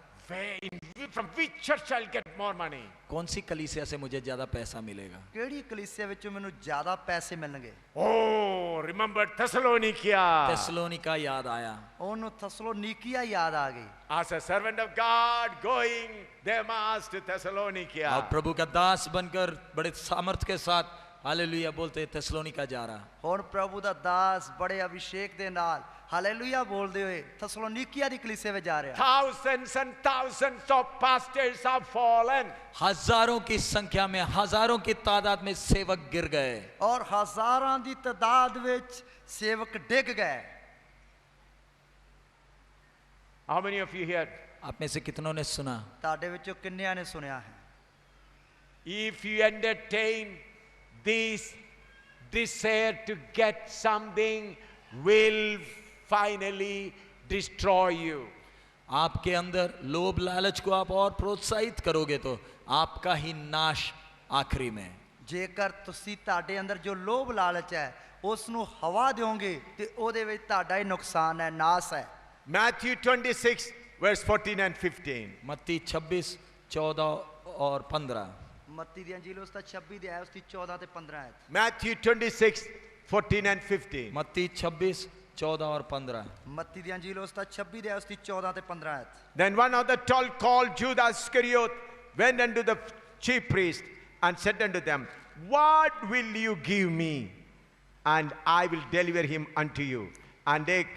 from which church I'll get more money? कौन सी कलीसिया से मुझे ज्यादा पैसा मिलेगा? ਕਿਹੜੀ ਕਲੀਸਿਆ ਵਿੱਚੋਂ ਮੈਨੂੰ ਜ਼ਿਆਦਾ ਪੈਸੇ ਮਿਲਣਗੇ? Oh, remember Thessalonica. थिस्सलुनीका याद आया। ਉਹਨੂੰ ਥਸਲੋਨੀਕੀਆ ਯਾਦ ਆ ਗਈ। As a servant of God going Demas to और Thessalonica. प्रभु का दास बनकर बड़े सामर्थ के साथ हालेलुया बोलते थिस्सलुनीका जा रहा। ਹੁਣ ਪ੍ਰਭੂ ਦਾ ਦਾਸ ਬੜੇ ਅਭਿਸ਼ੇਕ ਦੇ ਨਾਲ ਹਾਲੇਲੂਇਆ ਬੋਲਦੇ ਹੋਏ ਥਸਲੋਨੀਕੀਆ ਦੀ ਕਲੀਸਿਆ ਵਿੱਚ ਜਾ ਰਿਹਾ। Thousands and thousands of pastors have fallen. हजारों की संख्या में, हजारों की तादाद में सेवक गिर गए। ਔਰ ਹਜ਼ਾਰਾਂ ਦੀ ਤਾਦਾਦ ਵਿੱਚ ਸੇਵਕ ਡਿੱਗ ਗਏ। How many of you here? आप में से कितनों ने सुना? ਤੁਹਾਡੇ ਵਿੱਚੋਂ ਕਿੰਨਿਆਂ ਨੇ ਸੁਣਿਆ ਹੈ? If you entertain this desire to get something, will finally destroy you. आपके अंदर लोभ लालच को आप और प्रोत्साहित करोगे तो आपका ही नाश आखिरी में। ਜੇਕਰ ਤੁਸੀਂ ਤੁਹਾਡੇ ਅੰਦਰ ਜੋ ਲੋਭ ਲਾਲਚ ਹੈ ਉਸ ਨੂੰ ਹਵਾ ਦਿਓਗੇ ਤੇ ਉਹਦੇ ਵਿੱਚ ਤੁਹਾਡਾ ਹੀ ਨੁਕਸਾਨ ਹੈ, ਨਾਸ ਹੈ। Matthew 26, verse 14 and 15. मत्ती 26, 14 और 15। ਮੱਤੀ ਦੀ ਅੰਜੀਲ ਉਸ ਦਾ 26 ਦੇ ਆਇਆ ਉਸ ਦੀ 14 ਤੇ 15 ਹੈ। Matthew 26, 14 and 15. मत्ती 26, 14 और 15। ਮੱਤੀ ਦੀ ਅੰਜੀਲ ਉਸ ਦਾ 26 ਦੇ ਆਇਆ ਉਸ ਦੀ 14 ਤੇ 15 ਹੈ। Then one of the 12 called Judas Iscariot went unto the chief priest and said unto them, What will you give me? And I will deliver him unto you. And they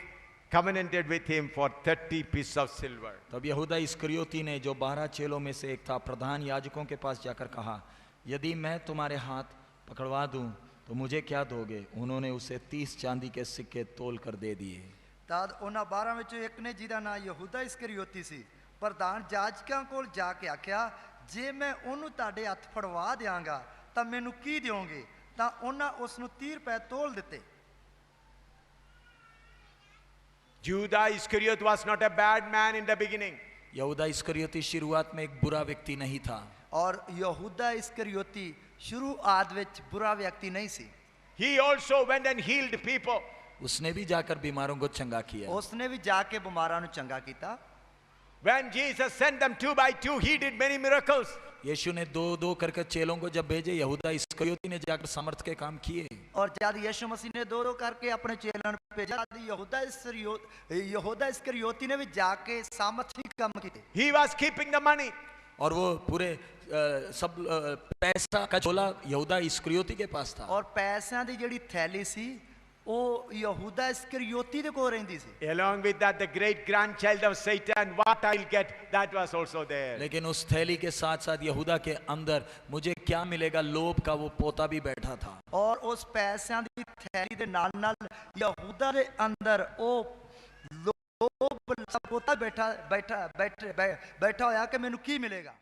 covenanted with him for 30 pieces of silver. तब यहूदा इस्करियोती ने, जो 12 चेलों में से एक था, प्रधान याजकों के पास जाकर कहा, यदि मैं तुम्हारे हाथ पकड़वा दूं तो मुझे क्या दोगे? उन्होंने उसे 30 चांदी के सिक्के तोल कर दे दिए। ਤਦ ਉਹਨਾਂ 12 ਵਿੱਚੋਂ ਇੱਕ ਨੇ ਜਿਹਦਾ ਨਾਂ ਯਹੂਦਾ ਇਸਕਰੀਓਤੀ ਸੀ, ਪ੍ਰਧਾਨ ਜਾਜਕਾਂ ਕੋਲ ਜਾ ਕੇ ਆਖਿਆ, ਜੇ ਮੈਂ ਉਹਨੂੰ ਤੁਹਾਡੇ ਹੱਥ ਫੜਵਾ ਦਿਆਂਗਾ ਤਾਂ ਮੈਨੂੰ ਕੀ ਦਿਓਗੇ? ਤਾਂ ਉਹਨਾਂ ਉਸ ਨੂੰ 30 ਰੁਪਏ ਤੋਲ ਦਿੱਤੇ। Judah Iscariot was not a bad man in the beginning. यहूदा इस्करियोती शुरुआत में एक बुरा व्यक्ति नहीं था। ਔਰ ਯਹੂਦਾ ਇਸਕਰੀਓਤੀ ਸ਼ੁਰੂਆਤ ਵਿੱਚ ਬੁਰਾ ਵਿਅਕਤੀ ਨਹੀਂ ਸੀ। He also went and healed people. उसने भी जाकर बीमारों को चंगा किया। ਉਸਨੇ ਵੀ ਜਾ ਕੇ ਬਿਮਾਰਾਂ ਨੂੰ ਚੰਗਾ ਕੀਤਾ। When Jesus sent them 2 by 2, he did many miracles. यीशु ने 2-2 करके चेलों को जब भेजे, यहूदा इस्करियोती ने जाकर सामर्थ के काम किए। ਔਰ ਜਦ ਯਿਸੂ ਮਸੀਹ ਨੇ 2-2 ਕਰਕੇ ਆਪਣੇ ਚੇਲਿਆਂ ਨੂੰ ਭੇਜਿਆ, ਤਦ ਯਹੂਦਾ ਇਸਕਰੀਓਤੀ ਨੇ ਵੀ ਜਾ ਕੇ ਸਾਮਰਥੀ ਕੰਮ ਕੀਤੇ। He was keeping the money. और वो पूरे सब पैसा का झोला यहूदा इस्करियोती के पास था। ਔਰ ਪੈਸਿਆਂ ਦੀ ਜਿਹੜੀ ਥੈਲੀ ਸੀ ਉਹ ਯਹੂਦਾ ਇਸਕਰੀਓਤੀ ਦੇ ਕੋਲ ਰਹਿੰਦੀ ਸੀ। Along with that, the great grandchild of Satan, what I'll get, that was also there. लेकिन उस थैली के साथ साथ यहूदा के अंदर मुझे क्या मिलेगा, लोभ का वो पोता भी बैठा था। ਔਰ ਉਸ ਪੈਸਿਆਂ ਦੀ ਥੈਲੀ ਦੇ ਨਾਲ ਨਾਲ ਯਹੂਦਾ ਦੇ ਅੰਦਰ ਉਹ ਲੋਭ ਦਾ ਪੋਤਾ ਬੈਠਾ ਹੋਇਆ ਕਿ ਮੈਨੂੰ ਕੀ ਮਿਲੇਗਾ।